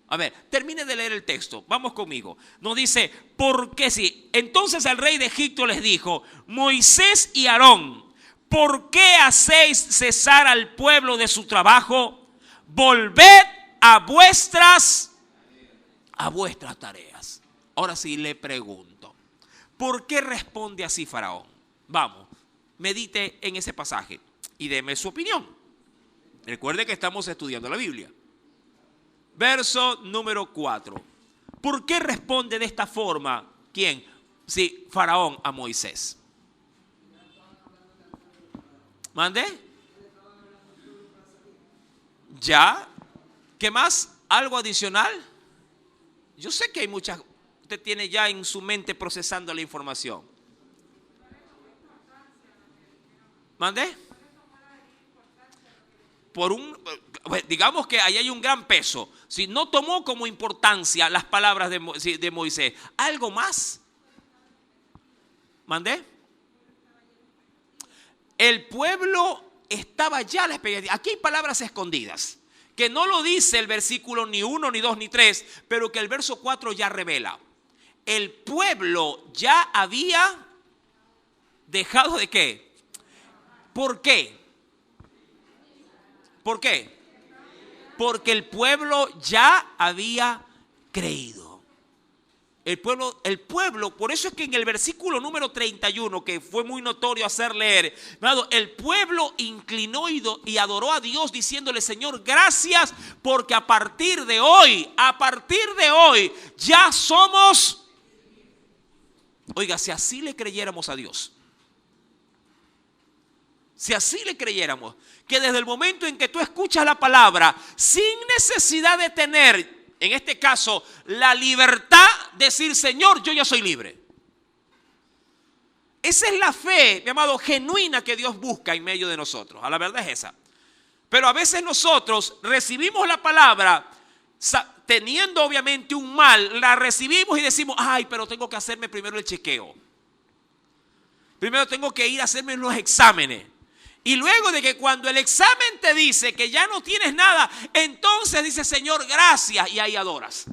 A ver, termine de leer el texto, vamos conmigo. Nos dice, ¿por qué sí? Entonces el rey de Egipto les dijo: Moisés y Aarón, ¿por qué hacéis cesar al pueblo de su trabajo? Volved a vuestras tareas. Ahora sí le pregunto, ¿por qué responde así Faraón? Vamos, medite en ese pasaje y deme su opinión. Recuerde que estamos estudiando la Biblia. Verso número 4. ¿Por qué responde de esta forma? ¿Quién? Sí, Faraón a Moisés. ¿Mande? ¿Ya? ¿Qué más? ¿Algo adicional? Yo sé que hay muchas. Usted tiene ya en su mente procesando la información. ¿Mande? Digamos que ahí hay un gran peso. Si no tomó como importancia las palabras de Moisés, ¿algo más? ¿Mandé? El pueblo estaba ya a la expectativa. Aquí hay palabras escondidas que no lo dice el versículo ni 1, ni 2, ni 3, pero que el verso 4 ya revela. El pueblo ya había dejado de ¿qué? ¿Por qué? ¿Por qué? Porque el pueblo ya había creído. El pueblo, por eso es que en el versículo número 31, que fue muy notorio hacer leer, el pueblo inclinó y adoró a Dios diciéndole: Señor, gracias, porque a partir de hoy, ya somos. Oiga, si así le creyéramos a Dios, si así le creyéramos, que desde el momento en que tú escuchas la palabra, sin necesidad de tener En este caso, la libertad de decir, Señor, yo ya soy libre. Esa es la fe, mi amado, genuina que Dios busca en medio de nosotros. A la verdad es esa. Pero a veces nosotros recibimos la palabra teniendo obviamente un mal, la recibimos y decimos, ay, pero tengo que hacerme primero el chequeo. Primero tengo que ir a hacerme los exámenes. Y luego de que cuando el examen te dice que ya no tienes nada, entonces dice, Señor, gracias, y ahí adoras.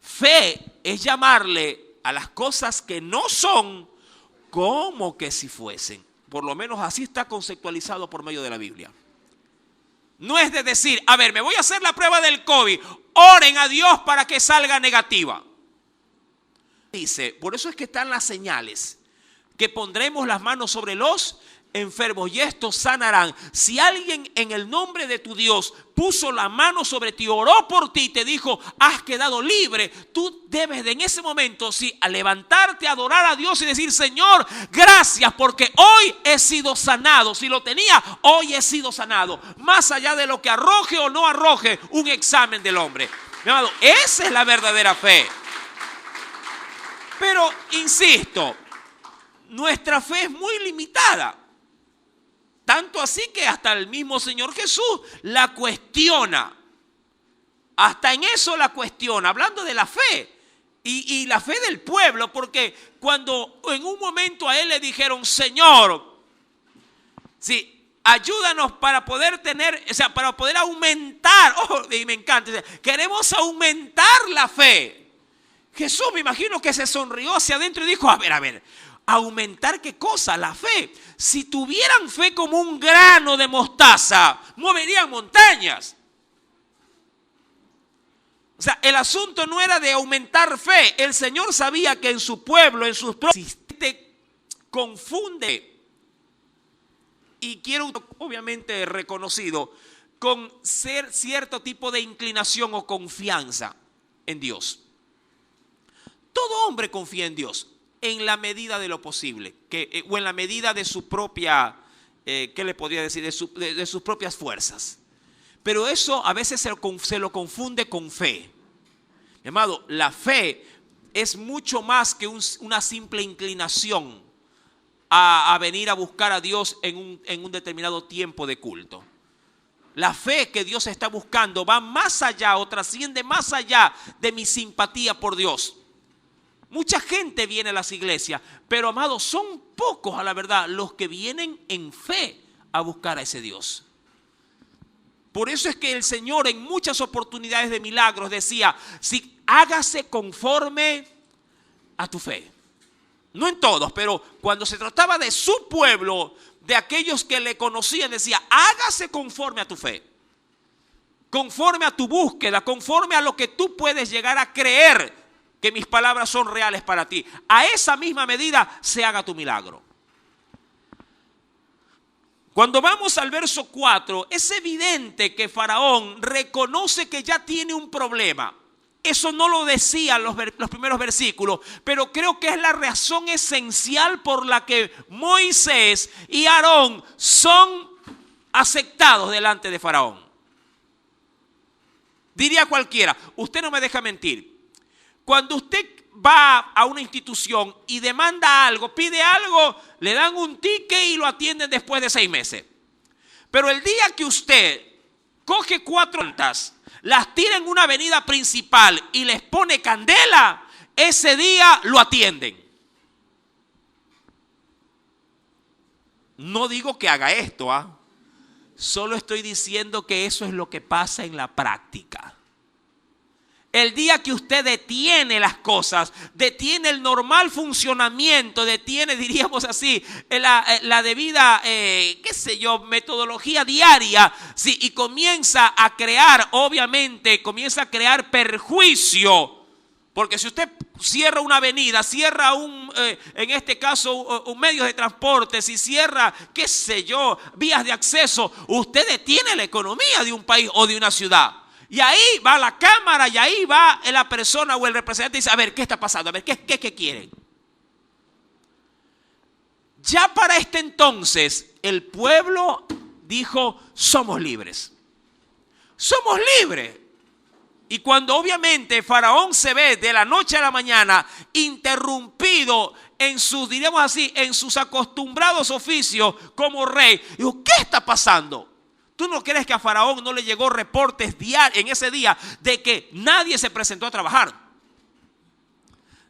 Fe es llamarle a las cosas que no son como que si fuesen. Por lo menos así está conceptualizado por medio de la Biblia. No es de decir, a ver, me voy a hacer la prueba del COVID, oren a Dios para que salga negativa. Dice, por eso es que están las señales, que pondremos las manos sobre los enfermos y estos sanarán. Si alguien en el nombre de tu Dios puso la mano sobre ti, oró por ti y te dijo, has quedado libre, tú debes de en ese momento a levantarte, a adorar a Dios y decir, Señor, gracias porque hoy he sido sanado. Si lo tenía, hoy he sido sanado. Más allá de lo que arroje o no arroje un examen del hombre. Mi amado, esa es la verdadera fe. Pero, insisto, nuestra fe es muy limitada. Tanto así que hasta el mismo Señor Jesús la cuestiona. Hasta en eso la cuestiona, hablando de la fe. Y la fe del pueblo, porque cuando en un momento a él le dijeron, Señor, sí, ayúdanos para poder tener, para poder aumentar, y me encanta, queremos aumentar la fe. Jesús, me imagino que se sonrió hacia adentro y dijo, a ver, ¿aumentar qué cosa? La fe. Si tuvieran fe como un grano de mostaza, moverían montañas. O sea, el asunto no era de aumentar fe. El Señor sabía que en su pueblo, en sus propios, te confunde. Y quiero, obviamente, reconocido con ser cierto tipo de inclinación o confianza en Dios. Todo hombre confía en Dios en la medida de lo posible, o en la medida de su propia, ¿qué le podría decir? De sus propias fuerzas. Pero eso a veces se lo confunde con fe. Mi amado, la fe es mucho más que una simple inclinación a venir a buscar a Dios en un determinado tiempo de culto. La fe que Dios está buscando va más allá o trasciende más allá de mi simpatía por Dios. Mucha gente viene a las iglesias, pero amados, son pocos a la verdad los que vienen en fe a buscar a ese Dios. Por eso es que el Señor en muchas oportunidades de milagros decía, si hágase conforme a tu fe. No en todos, pero cuando se trataba de su pueblo, de aquellos que le conocían, decía, hágase conforme a tu fe. Conforme a tu búsqueda, conforme a lo que tú puedes llegar a creer que mis palabras son reales para ti. A esa misma medida se haga tu milagro. Cuando vamos al verso 4, es evidente que Faraón reconoce que ya tiene un problema. Eso no lo decían los primeros versículos, pero creo que es la razón esencial por la que Moisés y Aarón son aceptados delante de Faraón. Diría cualquiera, usted no me deja mentir. Cuando usted va a una institución y demanda algo, pide algo, le dan un ticket y lo atienden después de 6 meses. Pero el día que usted coge 4 plantas, las tira en una avenida principal y les pone candela, ese día lo atienden. No digo que haga esto, solo estoy diciendo que eso es lo que pasa en la práctica. El día que usted detiene las cosas, detiene el normal funcionamiento, detiene, diríamos así, la debida, metodología diaria, sí, y comienza a crear, obviamente, comienza a crear perjuicio. Porque si usted cierra una avenida, cierra en este caso, un medio de transporte, si cierra, vías de acceso, usted detiene la economía de un país o de una ciudad. Y ahí va la cámara y ahí va la persona o el representante y dice, a ver, ¿qué está pasando? A ver, ¿qué quieren? Ya para este entonces, el pueblo dijo, somos libres. Somos libres. Y cuando obviamente Faraón se ve de la noche a la mañana interrumpido en sus, diríamos así, en sus acostumbrados oficios como rey, digo, ¿qué está pasando? ¿Tú no crees que a Faraón no le llegó reportes diarios en ese día de que nadie se presentó a trabajar?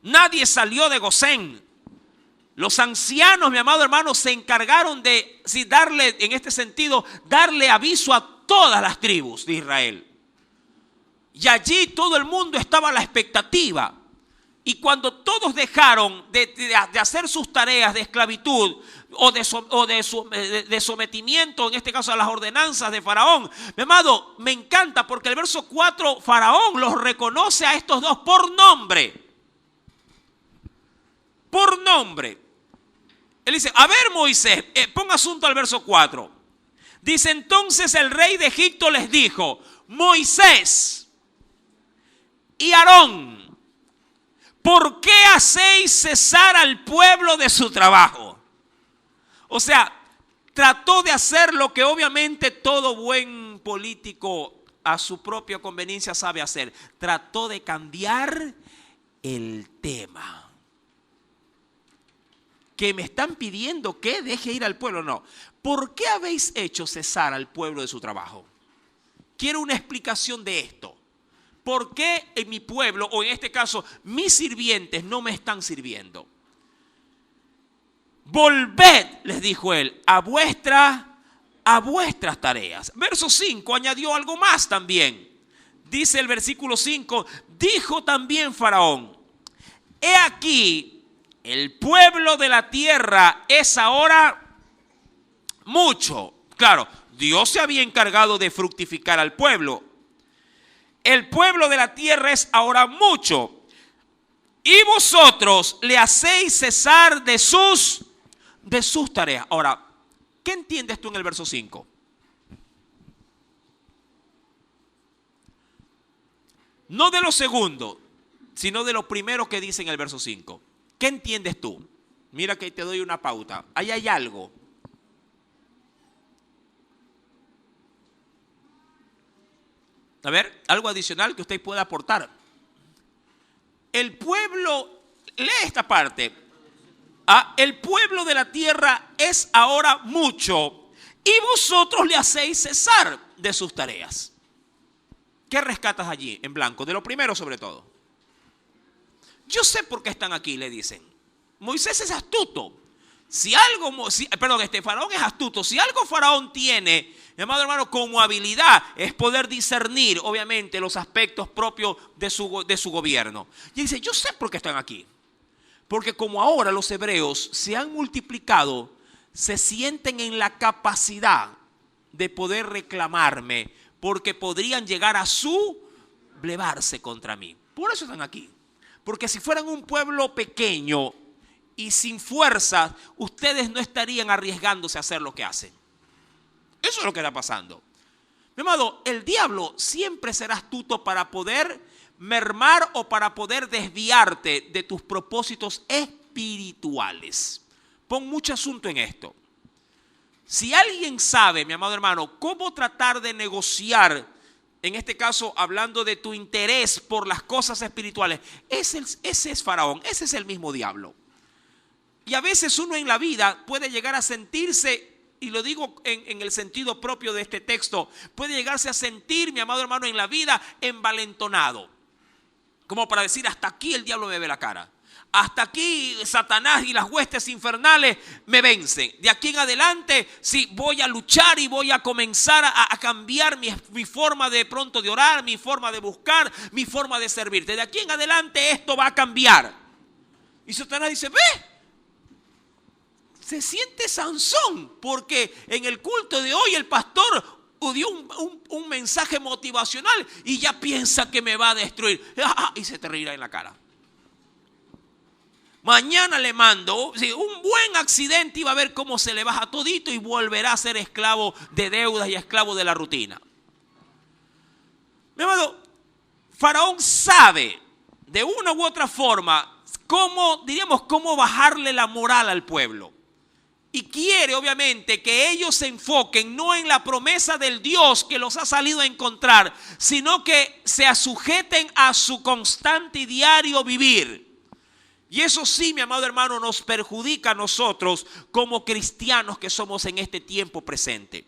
Nadie salió de Gosén. Los ancianos, mi amado hermano, se encargaron de darle, en este sentido, darle aviso a todas las tribus de Israel. Y allí todo el mundo estaba a la expectativa. Y cuando todos dejaron de hacer sus tareas de esclavitud o de sometimiento, en este caso a las ordenanzas de Faraón, mi amado, me encanta porque el verso 4, Faraón los reconoce a estos dos por nombre. Por nombre. Él dice, a ver Moisés, pon asunto al verso 4. Dice, entonces el rey de Egipto les dijo, Moisés y Aarón, ¿por qué hacéis cesar al pueblo de su trabajo? O sea, trató de hacer lo que obviamente todo buen político a su propia conveniencia sabe hacer. Trató de cambiar el tema. Que me están pidiendo que deje ir al pueblo. No. ¿Por qué habéis hecho cesar al pueblo de su trabajo? Quiero una explicación de esto. ¿Por qué en mi pueblo, o en este caso, mis sirvientes no me están sirviendo? Volved, les dijo él, a vuestras tareas. Verso 5 añadió algo más también. Dice el versículo 5, dijo también Faraón, he aquí, el pueblo de la tierra es ahora mucho. Claro, Dios se había encargado de fructificar al pueblo. El pueblo de la tierra es ahora mucho. Y vosotros le hacéis cesar de sus tareas. Ahora, ¿qué entiendes tú en el verso 5? No de lo segundo, sino de lo primero que dice en el verso 5. ¿Qué entiendes tú? Mira que te doy una pauta. Ahí hay algo. A ver, algo adicional que usted pueda aportar. El pueblo, lee esta parte. El pueblo de la tierra es ahora mucho y vosotros le hacéis cesar de sus tareas. ¿Qué rescatas allí en blanco? De lo primero sobre todo. Yo sé por qué están aquí, le dicen. Moisés es astuto. Faraón es astuto. Si algo Faraón tiene, mi amado hermano, como habilidad, es poder discernir, obviamente, los aspectos propios de su gobierno. Y dice, yo sé por qué están aquí. Porque como ahora los hebreos se han multiplicado, se sienten en la capacidad de poder reclamarme, porque podrían llegar a sublevarse contra mí. Por eso están aquí. Porque si fueran un pueblo pequeño y sin fuerza, ustedes no estarían arriesgándose a hacer lo que hacen. Eso es lo que está pasando. Mi amado, el diablo siempre será astuto para poder mermar o para poder desviarte de tus propósitos espirituales. Pon mucho asunto en esto. Si alguien sabe, mi amado hermano, cómo tratar de negociar, en este caso hablando de tu interés por las cosas espirituales, ese es Faraón, ese es el mismo diablo. Y a veces uno en la vida puede llegar a sentirse, y lo digo en el sentido propio de este texto, puede llegarse a sentir, mi amado hermano, en la vida envalentonado. Como para decir, hasta aquí el diablo me ve la cara. Hasta aquí Satanás y las huestes infernales me vencen. De aquí en adelante sí voy a luchar y voy a comenzar a cambiar mi forma de pronto de orar, mi forma de buscar, mi forma de servirte. De aquí en adelante esto va a cambiar. Y Satanás dice, ve, se siente Sansón, porque en el culto de hoy el pastor dio un mensaje motivacional y ya piensa que me va a destruir. Y se te reirá en la cara. Mañana le mando un buen accidente y va a ver cómo se le baja todito y volverá a ser esclavo de deudas y esclavo de la rutina. Mi amado, Faraón sabe de una u otra forma cómo bajarle la moral al pueblo. y quiere obviamente que ellos se enfoquen no en la promesa del Dios que los ha salido a encontrar, sino que se sujeten a su constante y diario vivir. Y eso sí, mi amado hermano, nos perjudica a nosotros como cristianos que somos en este tiempo presente.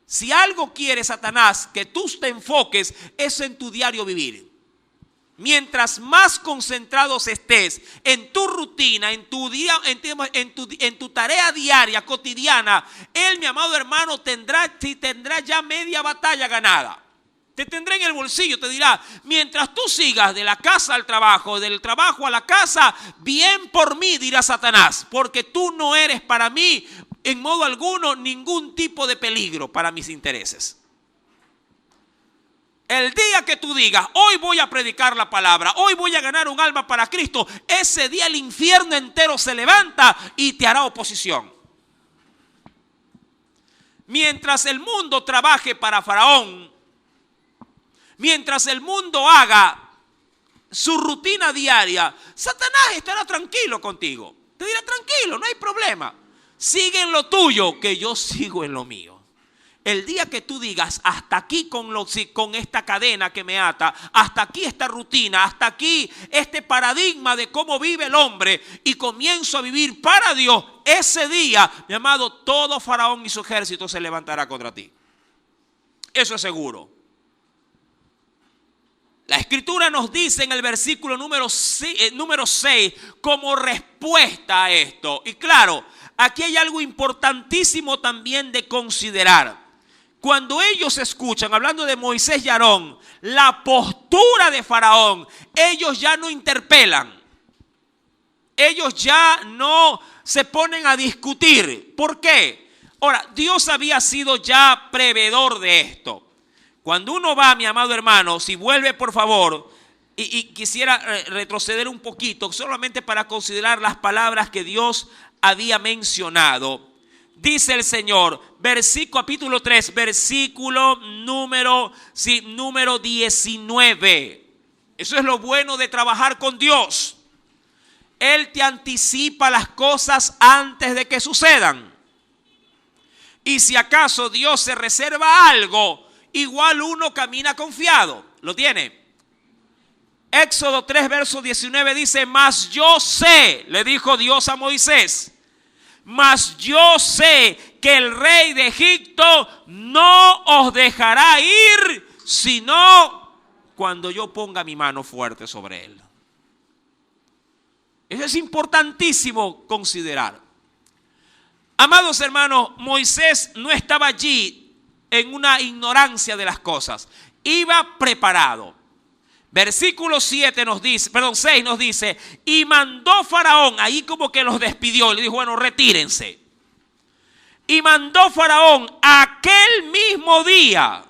Si algo quiere Satanás que tú te enfoques es en tu diario vivir. Mientras más concentrados estés en tu rutina, en tu tarea diaria, cotidiana, él, mi amado hermano, tendrá ya media batalla ganada. Te tendrá en el bolsillo, te dirá, mientras tú sigas de la casa al trabajo, del trabajo a la casa, bien por mí, dirá Satanás, porque tú no eres para mí en modo alguno ningún tipo de peligro para mis intereses. El día que tú digas, hoy voy a predicar la palabra, hoy voy a ganar un alma para Cristo, ese día el infierno entero se levanta y te hará oposición. Mientras el mundo trabaje para Faraón, mientras el mundo haga su rutina diaria, Satanás estará tranquilo contigo. Te dirá, tranquilo, no hay problema. Sigue en lo tuyo, que yo sigo en lo mío. El día que tú digas, hasta aquí con esta cadena que me ata, hasta aquí esta rutina, hasta aquí este paradigma de cómo vive el hombre, y comienzo a vivir para Dios, ese día, mi amado, todo Faraón y su ejército se levantará contra ti. Eso es seguro. La Escritura nos dice en el versículo número 6 como respuesta a esto. Y claro, aquí hay algo importantísimo también de considerar. Cuando ellos escuchan, hablando de Moisés y Aarón, la postura de Faraón, ellos ya no interpelan. Ellos ya no se ponen a discutir. ¿Por qué? Ahora, Dios había sido ya prevedor de esto. Cuando uno va, mi amado hermano, si vuelve por favor, y quisiera retroceder un poquito, solamente para considerar las palabras que Dios había mencionado. Dice el Señor, capítulo 3, versículo número 19. Eso es lo bueno de trabajar con Dios. Él te anticipa las cosas antes de que sucedan. Y si acaso Dios se reserva algo, igual uno camina confiado. ¿Lo tiene? Éxodo 3, verso 19 dice, mas yo sé, le dijo Dios a Moisés, mas yo sé que el rey de Egipto no os dejará ir, sino cuando yo ponga mi mano fuerte sobre él. Eso es importantísimo considerar. Amados hermanos, Moisés no estaba allí en una ignorancia de las cosas. Iba preparado. Versículo 6 nos dice, y mandó Faraón, ahí como que los despidió, y le dijo, bueno, retírense. Y mandó Faraón aquel mismo día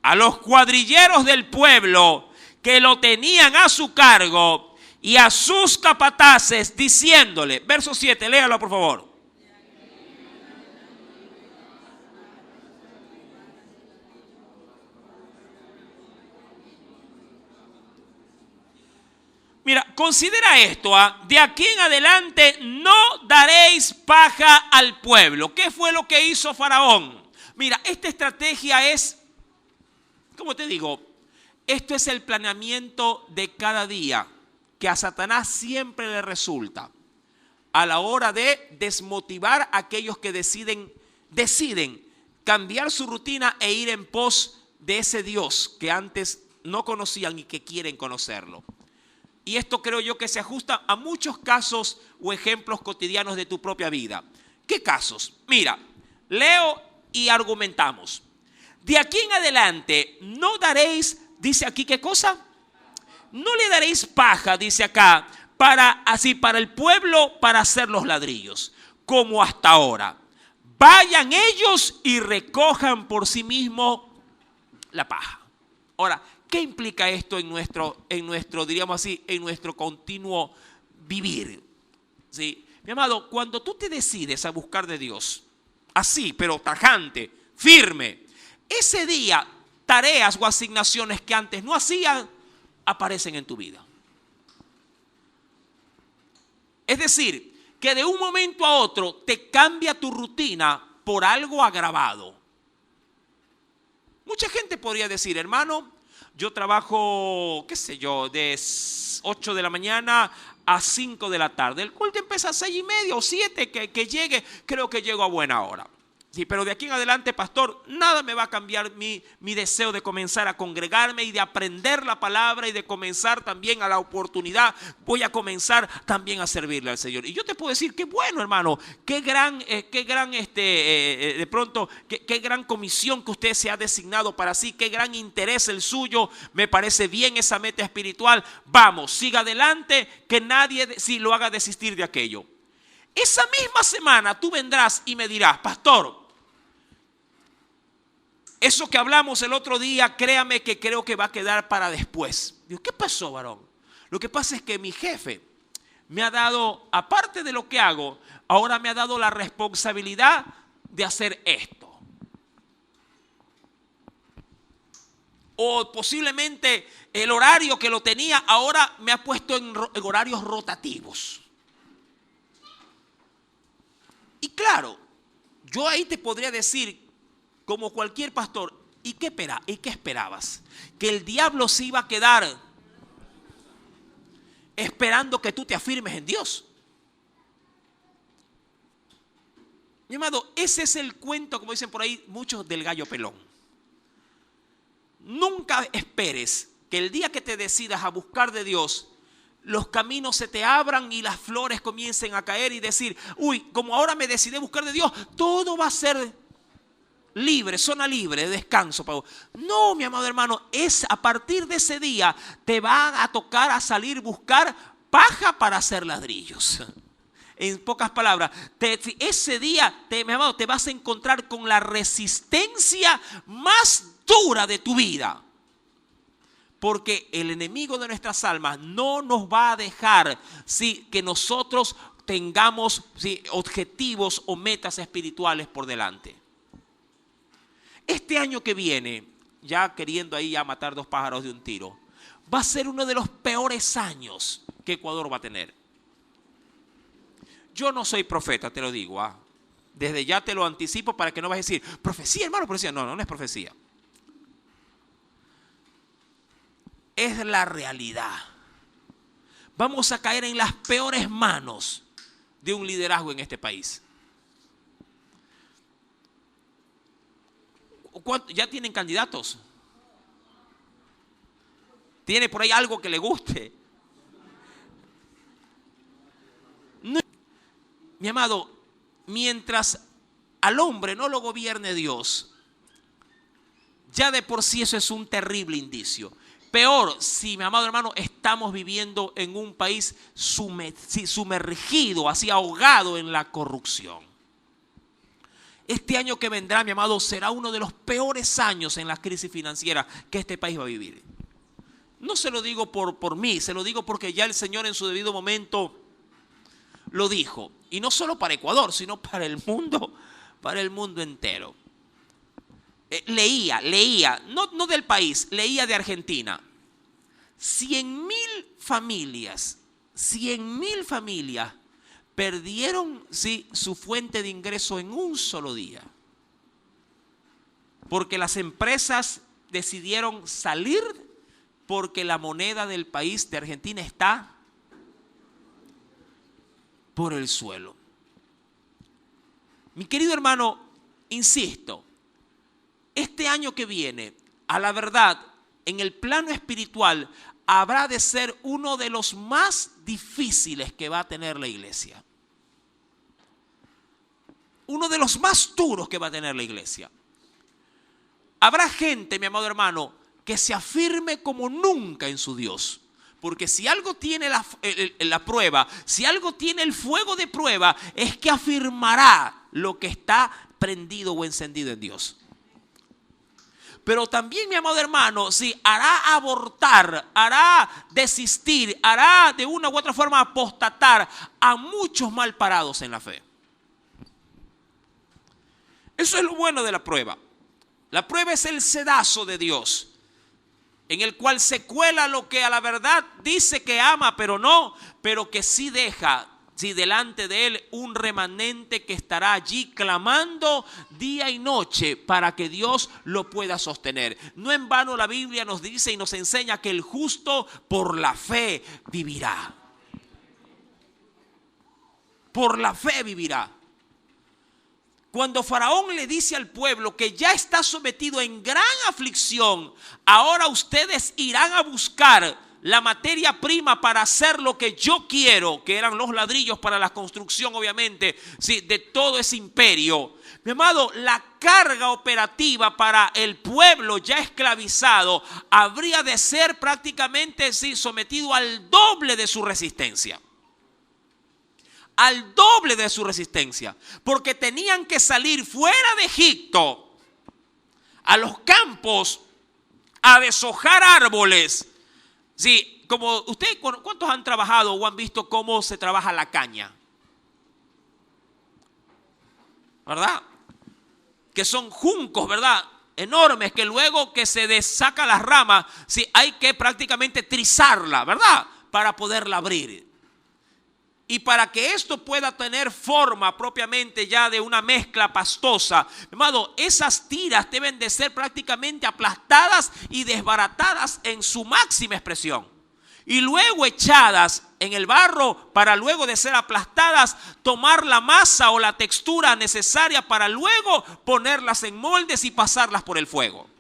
a los cuadrilleros del pueblo que lo tenían a su cargo y a sus capataces, diciéndole, verso 7, léalo por favor. Mira, considera esto, de aquí en adelante no daréis paja al pueblo. ¿Qué fue lo que hizo Faraón? Mira, esta estrategia es, ¿cómo te digo? Esto es el planeamiento de cada día que a Satanás siempre le resulta a la hora de desmotivar a aquellos que deciden cambiar su rutina e ir en pos de ese Dios que antes no conocían y que quieren conocerlo. Y esto creo yo que se ajusta a muchos casos o ejemplos cotidianos de tu propia vida. ¿Qué casos? Mira, leo y argumentamos. De aquí en adelante no daréis, dice aquí, ¿qué cosa? No le daréis paja, dice acá, para el pueblo para hacer los ladrillos, como hasta ahora. Vayan ellos y recojan por sí mismos la paja. Ahora, ¿qué implica esto en nuestro, diríamos así, en nuestro continuo vivir? ¿Sí? Mi amado, cuando tú te decides a buscar de Dios, así, pero tajante, firme, ese día, tareas o asignaciones que antes no hacían, aparecen en tu vida. Es decir, que de un momento a otro te cambia tu rutina por algo agravado. Mucha gente podría decir, hermano, yo trabajo, qué sé yo, de 8 de la mañana a 5 de la tarde. El culto empieza a 6:30 o 7, que llegue, creo que llego a buena hora. Sí, pero de aquí en adelante, pastor, nada me va a cambiar mi deseo de comenzar a congregarme y de aprender la palabra y de comenzar también a la oportunidad. Voy a comenzar también a servirle al Señor. Y yo te puedo decir, qué bueno, hermano, qué gran comisión que usted se ha designado para sí, qué gran interés el suyo. Me parece bien esa meta espiritual. Vamos, siga adelante, que nadie lo haga desistir de aquello. Esa misma semana tú vendrás y me dirás, pastor, eso que hablamos el otro día, créame que creo que va a quedar para después. Digo, ¿qué pasó, varón? Lo que pasa es que mi jefe me ha dado, aparte de lo que hago, ahora me ha dado la responsabilidad de hacer esto. O posiblemente el horario que lo tenía ahora me ha puesto en horarios rotativos. Y claro, yo ahí te podría decir, como cualquier pastor, ¿y qué esperabas? ¿Que el diablo se iba a quedar esperando que tú te afirmes en Dios? Mi amado, ese es el cuento, como dicen por ahí muchos, del gallo pelón. Nunca esperes que el día que te decidas a buscar de Dios, los caminos se te abran y las flores comiencen a caer y decir, uy, como ahora me decidí a buscar de Dios, todo va a ser libre, zona libre, de descanso. No, mi amado hermano, es a partir de ese día te va a tocar a salir buscar paja para hacer ladrillos. En pocas palabras, ese día, mi amado, te vas a encontrar con la resistencia más dura de tu vida. Porque el enemigo de nuestras almas no nos va a dejar que nosotros tengamos objetivos o metas espirituales por delante. Este año que viene, ya queriendo ahí ya matar dos pájaros de un tiro, va a ser uno de los peores años que Ecuador va a tener. Yo no soy profeta, te lo digo. Desde ya te lo anticipo para que no vayas a decir, profecía, hermano, profecía. No es profecía. Es la realidad. Vamos a caer en las peores manos de un liderazgo en este país. ¿Ya tienen candidatos? ¿Tiene por ahí algo que le guste? No, mi amado, mientras al hombre no lo gobierne Dios, ya de por sí eso es un terrible indicio. Peor si, mi amado hermano, estamos viviendo en un país sumergido, así ahogado en la corrupción. Este año que vendrá, mi amado, será uno de los peores años en la crisis financiera que este país va a vivir. No se lo digo por mí, se lo digo porque ya el Señor en su debido momento lo dijo. Y no solo para Ecuador, sino para el mundo entero. Leía, no del país, leía de Argentina. 100.000 familias perdieron su fuente de ingreso en un solo día. Porque las empresas decidieron salir porque la moneda del país de Argentina está por el suelo. Mi querido hermano, insisto, este año que viene, a la verdad, en el plano espiritual, habrá de ser uno de los más difíciles que va a tener la iglesia. Uno de los más duros que va a tener la iglesia. Habrá gente, mi amado hermano, que se afirme como nunca en su Dios. Porque si algo tiene la prueba, si algo tiene el fuego de prueba, es que afirmará lo que está prendido o encendido en Dios. Pero también, mi amado hermano, hará abortar, hará desistir, hará de una u otra forma apostatar a muchos mal parados en la fe. Eso es lo bueno de la prueba. La prueba es el sedazo de Dios, en el cual se cuela lo que a la verdad dice que ama, pero no, pero que sí deja sí, delante de él un remanente que estará allí clamando día y noche para que Dios lo pueda sostener. No en vano la Biblia nos dice y nos enseña que el justo por la fe vivirá. Por la fe vivirá. Cuando Faraón le dice al pueblo que ya está sometido en gran aflicción, ahora ustedes irán a buscar la materia prima para hacer lo que yo quiero, que eran los ladrillos para la construcción, obviamente, sí, de todo ese imperio. Mi amado, la carga operativa para el pueblo ya esclavizado habría de ser prácticamente, sí, sometido al doble de su resistencia. Al doble de su resistencia, porque tenían que salir fuera de Egipto a los campos a deshojar árboles. Sí, como ustedes, ¿cuántos han trabajado o han visto cómo se trabaja la caña? ¿Verdad? Que son juncos, ¿verdad? Enormes, que luego que se desaca las ramas, sí, hay que prácticamente trizarla, ¿verdad? Para poderla abrir. Y para que esto pueda tener forma propiamente ya de una mezcla pastosa, amado, esas tiras deben de ser prácticamente aplastadas y desbaratadas en su máxima expresión. Y luego echadas en el barro para luego de ser aplastadas, tomar la masa o la textura necesaria para luego ponerlas en moldes y pasarlas por el fuego.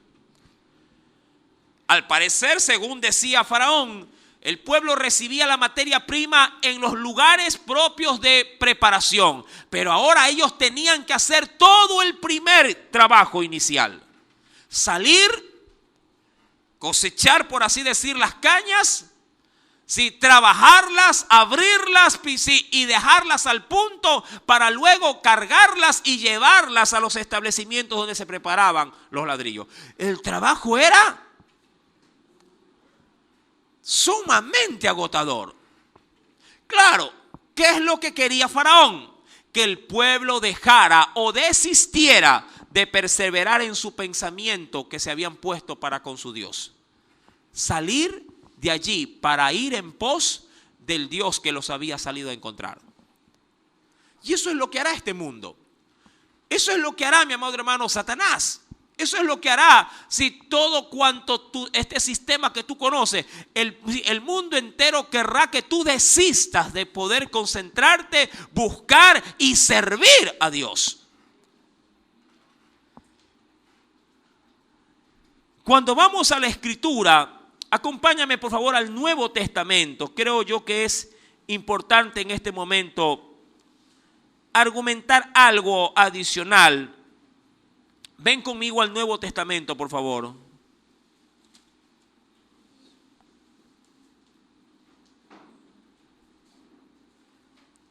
Al parecer, según decía Faraón, el pueblo recibía la materia prima en los lugares propios de preparación, pero ahora ellos tenían que hacer todo el primer trabajo inicial. Salir, cosechar, por así decir, las cañas, sí, trabajarlas, abrirlas, sí, y dejarlas al punto para luego cargarlas y llevarlas a los establecimientos donde se preparaban los ladrillos. El trabajo era sumamente agotador. Claro, ¿qué es lo que quería Faraón? Que el pueblo dejara o desistiera de perseverar en su pensamiento que se habían puesto para con su Dios. Salir de allí para ir en pos del Dios que los había salido a encontrar. Y eso es lo que hará este mundo. Eso es lo que hará, mi amado hermano, Satanás. Eso es lo que hará si todo cuanto este sistema que tú conoces, el mundo entero querrá que tú desistas de poder concentrarte, buscar y servir a Dios. Cuando vamos a la Escritura, acompáñame por favor al Nuevo Testamento. Creo yo que es importante en este momento argumentar algo adicional. Ven conmigo al Nuevo Testamento, por favor.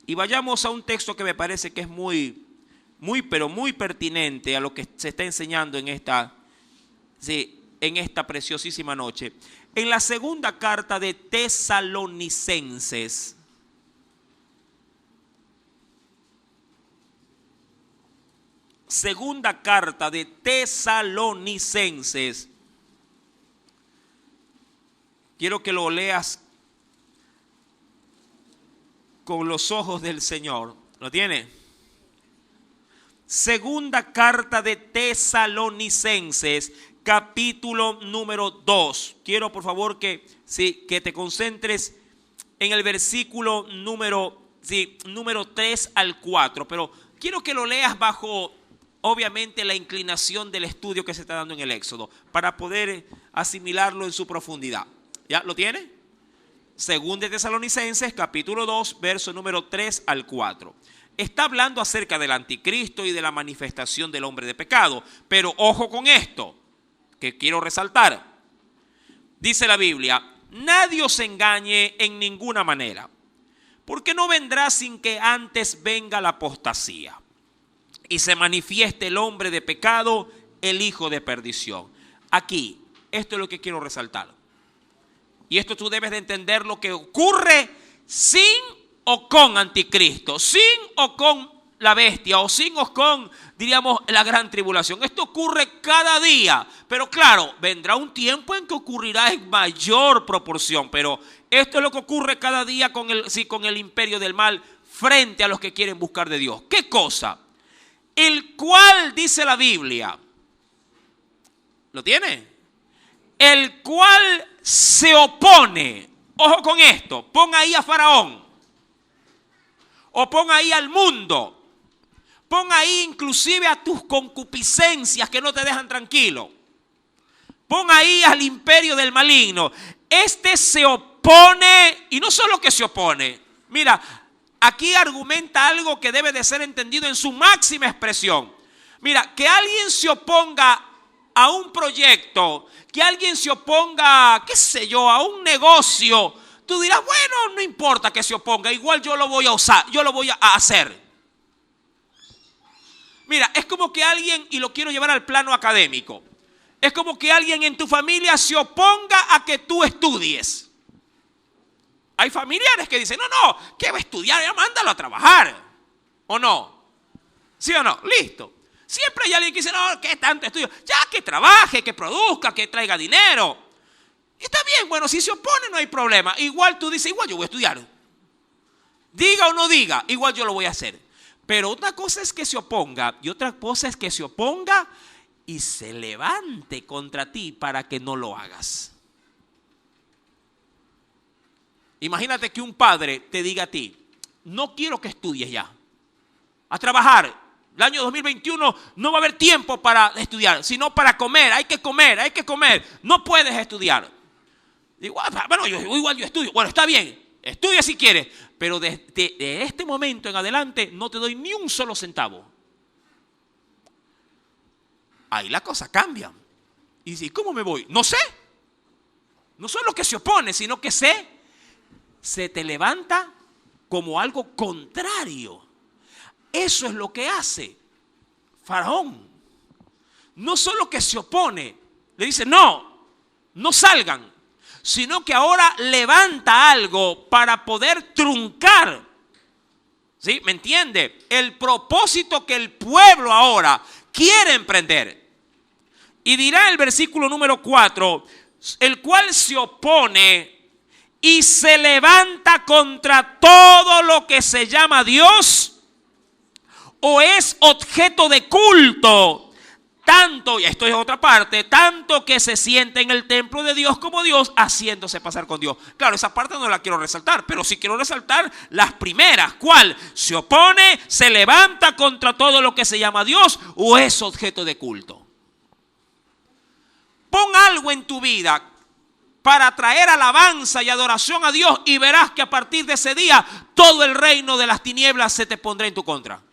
Y vayamos a un texto que me parece que es muy pertinente a lo que se está enseñando en esta preciosísima noche. En la segunda carta de Tesalonicenses. Segunda carta de Tesalonicenses. Quiero que lo leas con los ojos del Señor. ¿Lo tiene? Segunda carta de Tesalonicenses, capítulo número 2. Quiero por favor que te concentres en el versículo número 3 al 4. Pero quiero que lo leas bajo, obviamente, la inclinación del estudio que se está dando en el Éxodo, para poder asimilarlo en su profundidad. ¿Ya lo tiene? Segunda de Tesalonicenses, capítulo 2, verso número 3 al 4. Está hablando acerca del anticristo y de la manifestación del hombre de pecado. Pero ojo con esto, que quiero resaltar. Dice la Biblia: nadie os engañe en ninguna manera, porque no vendrá sin que antes venga la apostasía y se manifieste el hombre de pecado, el hijo de perdición. Aquí, esto es lo que quiero resaltar. Y esto tú debes de entender lo que ocurre sin o con anticristo, sin o con la bestia, o sin o con, diríamos, la gran tribulación. Esto ocurre cada día, pero claro, vendrá un tiempo en que ocurrirá en mayor proporción, pero esto es lo que ocurre cada día con el imperio del mal frente a los que quieren buscar de Dios. ¿Qué cosa? El cual, dice la Biblia, ¿lo tiene? El cual se opone. Ojo con esto, pon ahí a Faraón, o pon ahí al mundo, pon ahí inclusive a tus concupiscencias que no te dejan tranquilo, pon ahí al imperio del maligno. Este se opone, y no solo que se opone, mira, aquí argumenta algo que debe de ser entendido en su máxima expresión. Mira, que alguien se oponga a un proyecto, que alguien se oponga, qué sé yo, a un negocio, tú dirás, bueno, no importa que se oponga, igual yo lo voy a usar, yo lo voy a hacer. Mira, es como que alguien, y lo quiero llevar al plano académico, es como que alguien en tu familia se oponga a que tú estudies. Hay familiares que dicen, no, ¿qué va a estudiar? Ya mándalo a trabajar. ¿O no? ¿Sí o no? Listo. Siempre hay alguien que dice, no, ¿qué tanto estudio? Ya que trabaje, que produzca, que traiga dinero. Y está bien, bueno, si se opone no hay problema. Igual tú dices, igual yo voy a estudiar. Diga o no diga, igual yo lo voy a hacer. Pero una cosa es que se oponga y otra cosa es que se oponga y se levante contra ti para que no lo hagas. Imagínate que un padre te diga a ti, no quiero que estudies ya, a trabajar. El año 2021 no va a haber tiempo para estudiar, sino para comer, hay que comer, no puedes estudiar. Digo, bueno, igual yo estudio, bueno, está bien, estudia si quieres, pero de este momento en adelante no te doy ni un solo centavo. Ahí la cosa cambia. Y dice, ¿cómo me voy? No sé. No solo que se opone, sino que se te levanta como algo contrario. Eso es lo que hace Faraón. No solo que se opone, le dice no salgan, sino que ahora levanta algo para poder truncar. ¿Sí? ¿Me entiende? El propósito que el pueblo ahora quiere emprender. Y dirá el versículo número 4, el cual se opone y se levanta contra todo lo que se llama Dios o es objeto de culto, tanto, y esto es otra parte, tanto que se siente en el templo de Dios como Dios, haciéndose pasar con Dios. Claro, esa parte no la quiero resaltar, pero sí quiero resaltar las primeras. ¿Cuál? Se opone, se levanta contra todo lo que se llama Dios o es objeto de culto. Pon algo en tu vida para traer alabanza y adoración a Dios y verás que a partir de ese día todo el reino de las tinieblas se te pondrá en tu contra.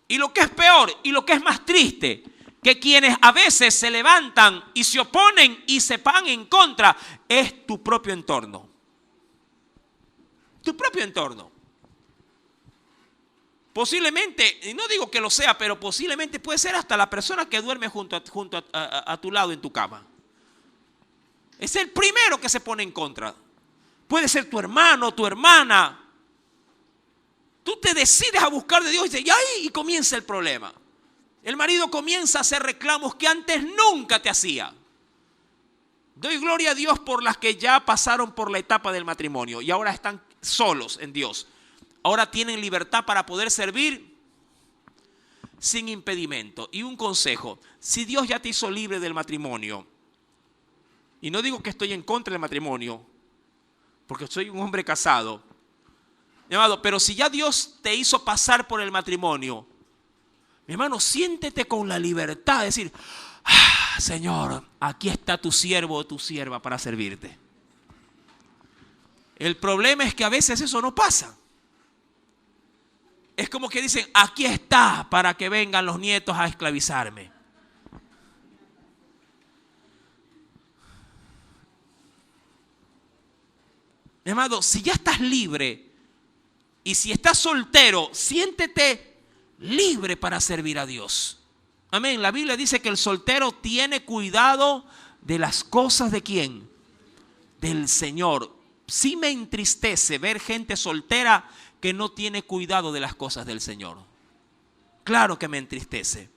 Y lo que es peor y lo que es más triste, que quienes a veces se levantan y se oponen y se van en contra, es tu propio entorno. Tu propio entorno. Posiblemente, y no digo que lo sea, pero posiblemente puede ser hasta la persona que duerme junto a tu lado en tu cama. Es el primero que se pone en contra. Puede ser tu hermano, tu hermana. Tú te decides a buscar de Dios y dices, y ahí comienza el problema. El marido comienza a hacer reclamos que antes nunca te hacía. Doy gloria a Dios por las que ya pasaron por la etapa del matrimonio y ahora están solos en Dios. Ahora tienen libertad para poder servir sin impedimento. Y un consejo, si Dios ya te hizo libre del matrimonio, y no digo que estoy en contra del matrimonio, porque soy un hombre casado, mi amado, pero si ya Dios te hizo pasar por el matrimonio, mi hermano, siéntete con la libertad de decir, Señor, aquí está tu siervo o tu sierva para servirte. El problema es que a veces eso no pasa. Es como que dicen, aquí está para que vengan los nietos a esclavizarme. Mi amado, si ya estás libre y si estás soltero, siéntete libre para servir a Dios. Amén. La Biblia dice que el soltero tiene cuidado de las cosas ¿de quién? Del Señor. Sí me entristece ver gente soltera que no tiene cuidado de las cosas del Señor. Claro que me entristece.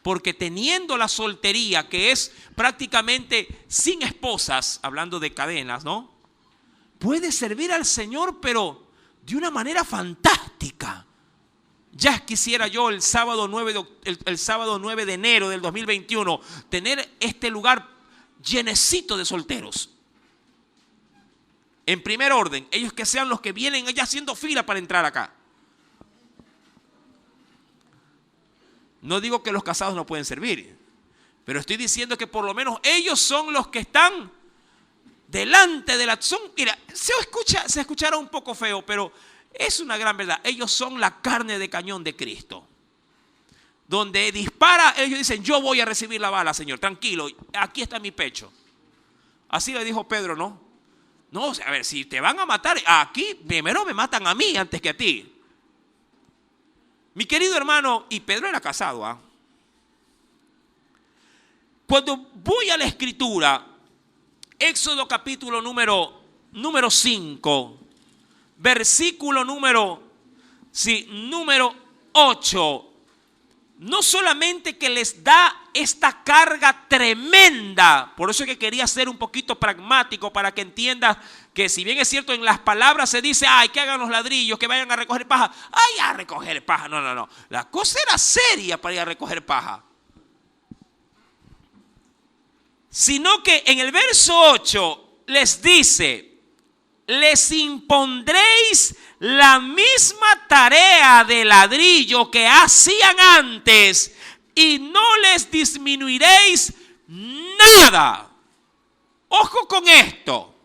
Porque teniendo la soltería, que es prácticamente sin esposas, hablando de cadenas, ¿no? puede servir al Señor, pero de una manera fantástica. Ya quisiera yo el sábado 9 de enero del 2021 tener este lugar llenecito de solteros. En primer orden, ellos que sean los que vienen allá haciendo fila para entrar acá. No digo que los casados no pueden servir, pero estoy diciendo que por lo menos ellos son los que están delante de la... Mira, se escuchará un poco feo, pero es una gran verdad. Ellos son la carne de cañón de Cristo. Donde dispara, ellos dicen, yo voy a recibir la bala, Señor, tranquilo, aquí está mi pecho. Así le dijo Pedro, ¿no? No, a ver, si te van a matar, aquí primero me matan a mí antes que a ti. Mi querido hermano, y Pedro era casado, ¿ah? Cuando voy a la Escritura, Éxodo capítulo número 5, versículo número 8, no solamente que les da esta carga tremenda, por eso es que quería ser un poquito pragmático para que entiendas que si bien es cierto en las palabras se dice, ay, que hagan los ladrillos, que vayan a recoger paja, ay, a recoger paja, no, la cosa era seria para ir a recoger paja. Sino que en el verso 8 les dice, les impondréis la misma tarea de ladrillo que hacían antes y no les disminuiréis nada. Ojo con esto.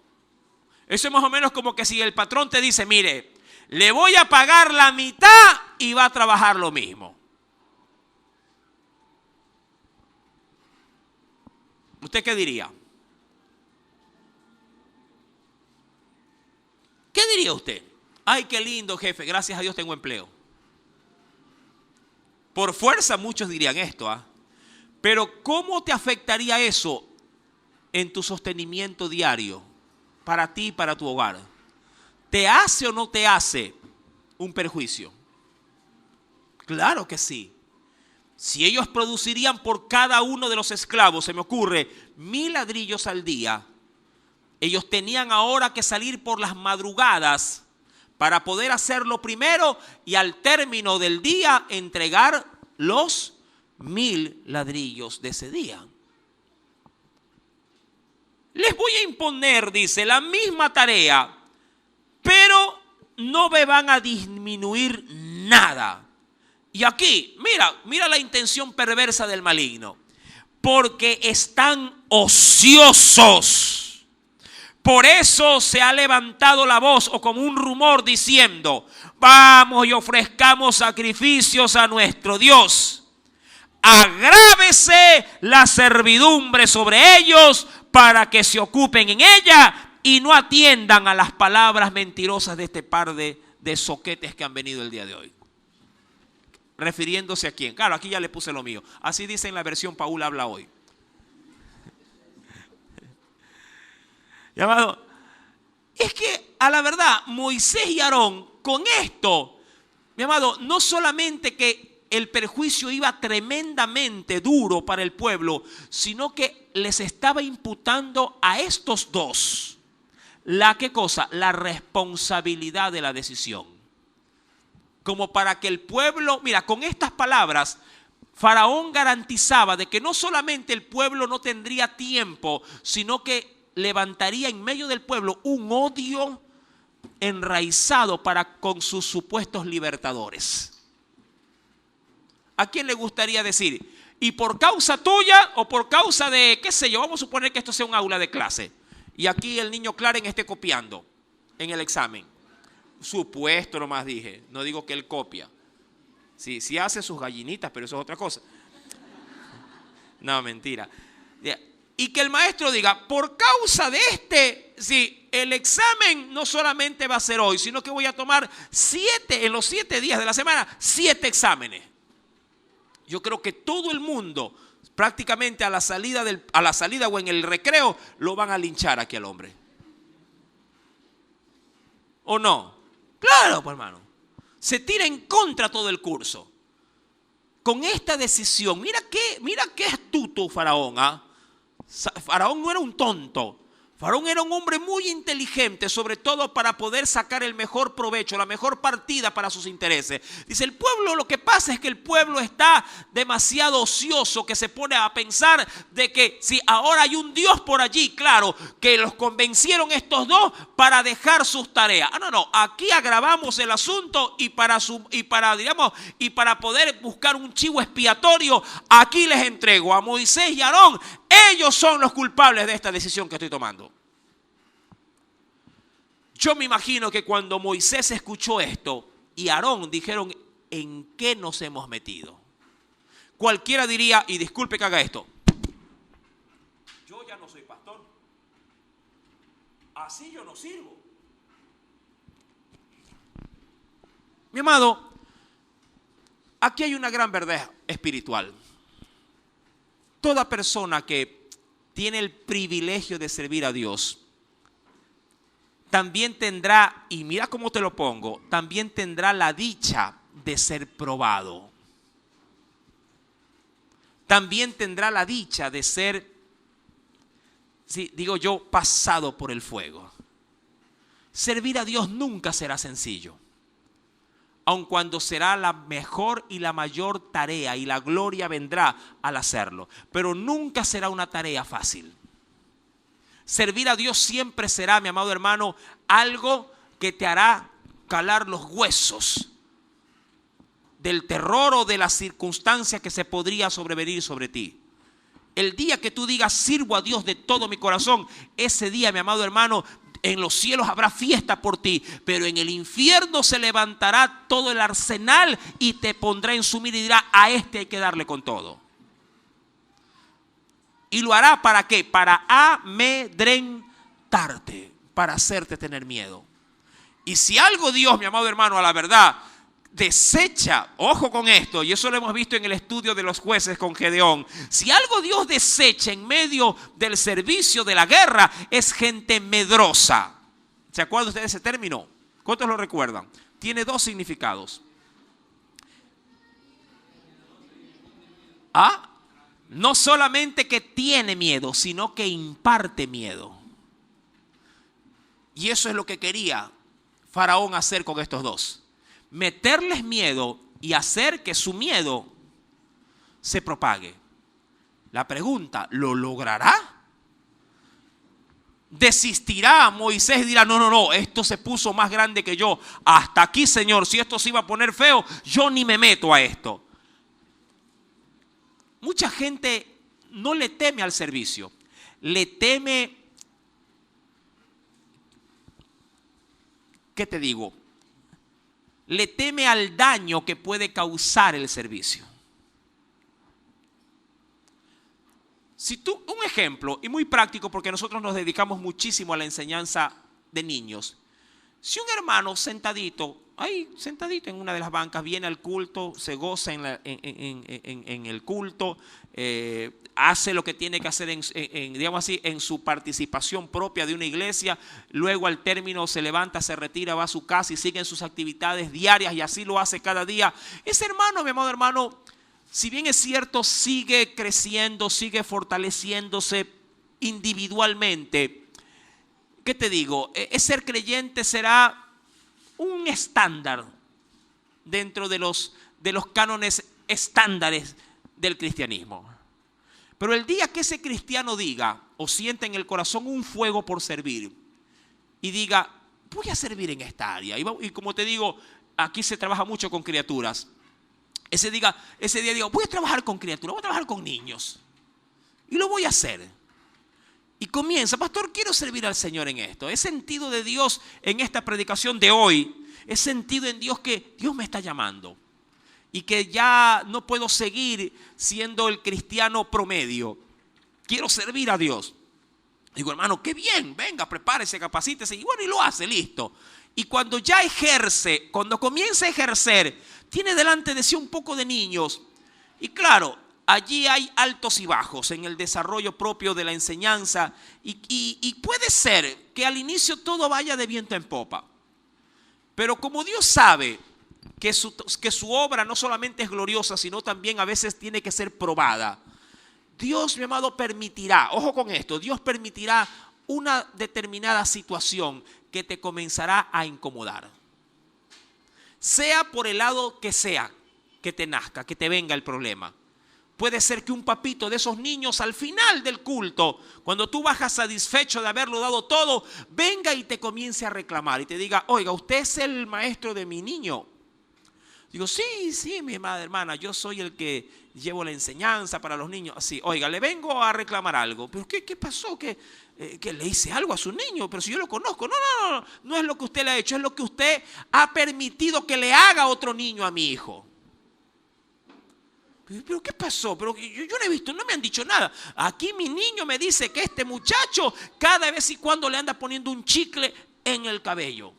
Eso es más o menos como que si el patrón te dice, mire, le voy a pagar la mitad y va a trabajar lo mismo. ¿Usted qué diría? ¿Qué diría usted? Ay, qué lindo, jefe, gracias a Dios tengo empleo. Por fuerza muchos dirían esto, ¿ah? Pero ¿cómo te afectaría eso en tu sostenimiento diario, para ti y para tu hogar? ¿Te hace o no te hace un perjuicio? Claro que sí. Si ellos producirían por cada uno de los esclavos, se me ocurre, 1000 ladrillos al día, ellos tenían ahora que salir por las madrugadas para poder hacerlo primero y al término del día entregar los 1000 ladrillos de ese día. Les voy a imponer, dice, la misma tarea, pero no me van a disminuir nada. Y aquí, mira la intención perversa del maligno. Porque están ociosos. Por eso se ha levantado la voz o como un rumor diciendo, vamos y ofrezcamos sacrificios a nuestro Dios. Agrávese la servidumbre sobre ellos para que se ocupen en ella y no atiendan a las palabras mentirosas de este par de soquetes que han venido el día de hoy. ¿Refiriéndose a quién? Claro, aquí ya le puse lo mío. Así dice en la versión Paul habla hoy. Llamado, es que a la verdad Moisés y Aarón con esto, mi amado, no solamente que el perjuicio iba tremendamente duro para el pueblo, sino que les estaba imputando a estos dos ¿qué cosa? La responsabilidad de la decisión. Como para que el pueblo, mira, con estas palabras, Faraón garantizaba de que no solamente el pueblo no tendría tiempo, sino que levantaría en medio del pueblo un odio enraizado para con sus supuestos libertadores. ¿A quién le gustaría decir? Y por causa tuya o por causa de, qué sé yo, vamos a suponer que esto sea un aula de clase y aquí el niño Clarence esté copiando en el examen. Supuesto nomás dije, no digo que él copia. Sí hace sus gallinitas, pero eso es otra cosa. No, mentira. Y que el maestro diga, por causa de el examen no solamente va a ser hoy, sino que voy a tomar en los 7 días de la semana, 7 exámenes. Yo creo que todo el mundo, prácticamente a la salida o en el recreo, lo van a linchar aquí al hombre. ¿O no? Claro, pues hermano. Se tira en contra todo el curso. Con esta decisión, mira qué astuto Faraón, ¿ah? Faraón no era un tonto. Faraón era un hombre muy inteligente, sobre todo para poder sacar el mejor provecho, la mejor partida para sus intereses. Dice, el pueblo, lo que pasa es que el pueblo está demasiado ocioso, que se pone a pensar de que si ahora hay un Dios por allí, claro, que los convencieron estos dos para dejar sus tareas. No, aquí agravamos el asunto y para poder buscar un chivo expiatorio, aquí les entrego a Moisés y a Aarón. Ellos son los culpables de esta decisión que estoy tomando. Yo me imagino que cuando Moisés escuchó esto y Aarón dijeron, ¿en qué nos hemos metido? Cualquiera diría, y disculpe que haga esto, yo ya no soy pastor, así yo no sirvo. Mi amado, aquí hay una gran verdad espiritual. Toda persona que tiene el privilegio de servir a Dios, también tendrá, y mira cómo te lo pongo, también tendrá la dicha de ser probado. También tendrá la dicha de ser, sí, digo yo, pasado por el fuego. Servir a Dios nunca será sencillo, aun cuando será la mejor y la mayor tarea y la gloria vendrá al hacerlo. Pero nunca será una tarea fácil. Servir a Dios siempre será, mi amado hermano, algo que te hará calar los huesos del terror o de las circunstancias que se podría sobrevenir sobre ti. El día que tú digas, sirvo a Dios de todo mi corazón, ese día, mi amado hermano, en los cielos habrá fiesta por ti, pero en el infierno se levantará todo el arsenal y te pondrá en su mira y dirá, a este hay que darle con todo. ¿Y lo hará para qué? Para amedrentarte, para hacerte tener miedo. Y si algo Dios, mi amado hermano, a la verdad, desecha, ojo con esto, y eso lo hemos visto en el estudio de los jueces con Gedeón. Si algo Dios desecha en medio del servicio de la guerra, es gente medrosa. ¿Se acuerdan ustedes de ese término? ¿Cuántos lo recuerdan? Tiene dos significados. No solamente que tiene miedo, sino que imparte miedo. Y eso es lo que quería Faraón hacer con estos dos. Meterles miedo y hacer que su miedo se propague. La pregunta, ¿lo logrará? ¿Desistirá Moisés y dirá, no, esto se puso más grande que yo? Hasta aquí, Señor, si esto se iba a poner feo, yo ni me meto a esto. Mucha gente no le teme al servicio, le teme, ¿qué te digo? Le teme al daño que puede causar el servicio. Si tú, un ejemplo, y muy práctico porque nosotros nos dedicamos muchísimo a la enseñanza de niños. Si un hermano sentadito en una de las bancas, viene al culto, se goza en el culto, hace lo que tiene que hacer digamos así, en su participación propia de una iglesia, luego al término se levanta, se retira, va a su casa y sigue en sus actividades diarias y así lo hace cada día. Ese hermano, mi amado hermano, si bien es cierto, sigue creciendo, sigue fortaleciéndose individualmente. ¿Qué te digo? Ser creyente será un estándar dentro de los cánones estándares del cristianismo. Pero el día que ese cristiano diga o sienta en el corazón un fuego por servir y diga, voy a servir en esta área, y como te digo, aquí se trabaja mucho con criaturas, ese día digo, voy a trabajar con criaturas, voy a trabajar con niños y lo voy a hacer. Y comienza, pastor, quiero servir al Señor en esto. He sentido de Dios en esta predicación de hoy. He sentido en Dios que Dios me está llamando. Y que ya no puedo seguir siendo el cristiano promedio. Quiero servir a Dios. Digo, hermano, qué bien, venga, prepárese, capacítese. Y bueno, y lo hace, listo. Y cuando ya ejerce, cuando comienza a ejercer, tiene delante de sí un poco de niños. Y claro, allí hay altos y bajos en el desarrollo propio de la enseñanza y puede ser que al inicio todo vaya de viento en popa. Pero como Dios sabe que su obra no solamente es gloriosa, sino también a veces tiene que ser probada, Dios, mi amado, permitirá, ojo con esto, Dios permitirá una determinada situación que te comenzará a incomodar. Sea por el lado que sea que te nazca, que te venga el problema. Puede ser que un papito de esos niños al final del culto, cuando tú bajas satisfecho de haberlo dado todo, venga y te comience a reclamar y te diga, oiga, usted es el maestro de mi niño. Digo, sí, mi amada hermana, yo soy el que llevo la enseñanza para los niños. Sí, oiga, le vengo a reclamar algo. ¿Pero qué pasó? ¿Que le hice algo a su niño? Pero si yo lo conozco. No es lo que usted le ha hecho, es lo que usted ha permitido que le haga a otro niño a mi hijo. ¿Pero qué pasó? Pero yo no he visto, no me han dicho nada. Aquí mi niño me dice que este muchacho cada vez y cuando le anda poniendo un chicle en el cabello.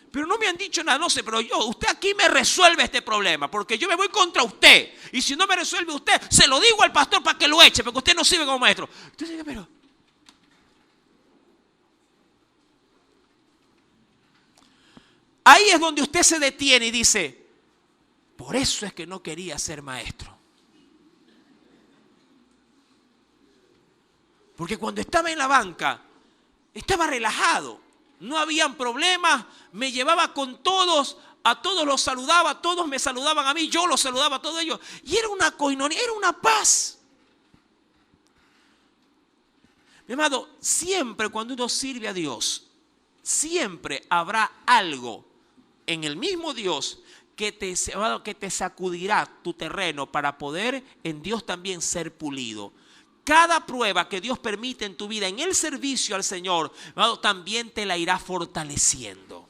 Pero no me han dicho nada, no sé, pero usted aquí me resuelve este problema, porque yo me voy contra usted. Y si no me resuelve usted, se lo digo al pastor para que lo eche, porque usted no sirve como maestro. Entonces, pero ahí es donde usted se detiene y dice, por eso es que no quería ser maestro. Porque cuando estaba en la banca, estaba relajado. No habían problemas, me llevaba con todos, a todos los saludaba, todos me saludaban a mí, yo los saludaba a todos ellos. Y era una coinonía, era una paz. Mi amado, siempre cuando uno sirve a Dios, siempre habrá algo en el mismo Dios que te sacudirá tu terreno para poder en Dios también ser pulido. Cada prueba que Dios permite en tu vida, en el servicio al Señor, también te la irá fortaleciendo.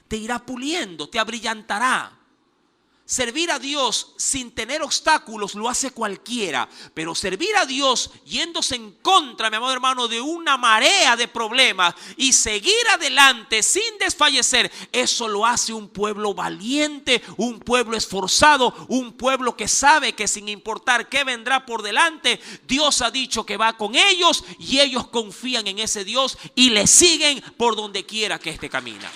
Te irá puliendo, te abrillantará. Servir a Dios sin tener obstáculos lo hace cualquiera, pero servir a Dios yéndose en contra, mi amado hermano, de una marea de problemas y seguir adelante sin desfallecer, eso lo hace un pueblo valiente, un pueblo esforzado, un pueblo que sabe que sin importar qué vendrá por delante, Dios ha dicho que va con ellos y ellos confían en ese Dios y le siguen por donde quiera que éste camina.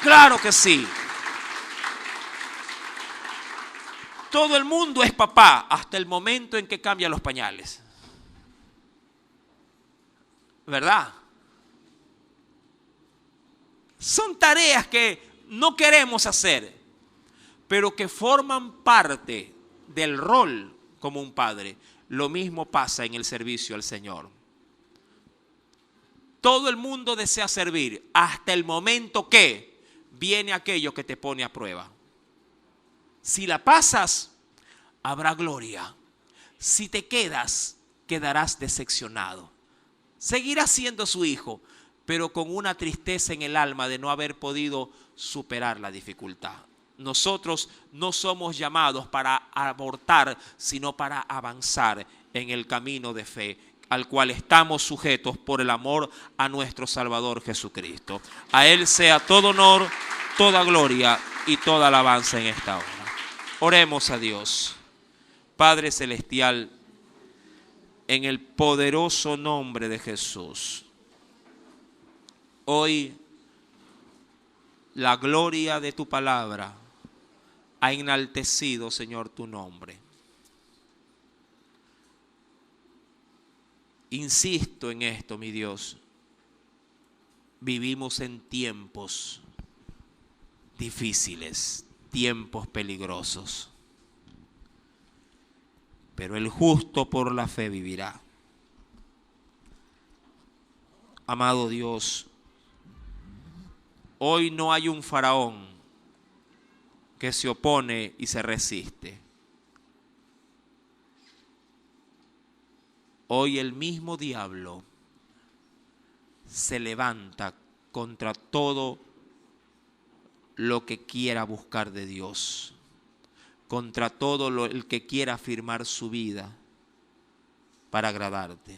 Claro que sí. Todo el mundo es papá hasta el momento en que cambia los pañales. ¿Verdad? Son tareas que no queremos hacer, pero que forman parte del rol como un padre. Lo mismo pasa en el servicio al Señor. Todo el mundo desea servir hasta el momento que viene aquello que te pone a prueba. Si la pasas, habrá gloria. Si te quedas, quedarás decepcionado. Seguirás siendo su hijo, pero con una tristeza en el alma de no haber podido superar la dificultad. Nosotros no somos llamados para abortar, sino para avanzar en el camino de fe, al cual estamos sujetos por el amor a nuestro Salvador Jesucristo. A Él sea todo honor, toda gloria y toda alabanza en esta hora. Oremos a Dios. Padre Celestial, en el poderoso nombre de Jesús, hoy la gloria de tu palabra ha enaltecido, Señor, tu nombre. Insisto en esto, mi Dios. Vivimos en tiempos difíciles, tiempos peligrosos. Pero el justo por la fe vivirá. Amado Dios, hoy no hay un faraón que se opone y se resiste. Hoy el mismo diablo se levanta contra todo lo que quiera buscar de Dios, contra todo el que quiera afirmar su vida para agradarte.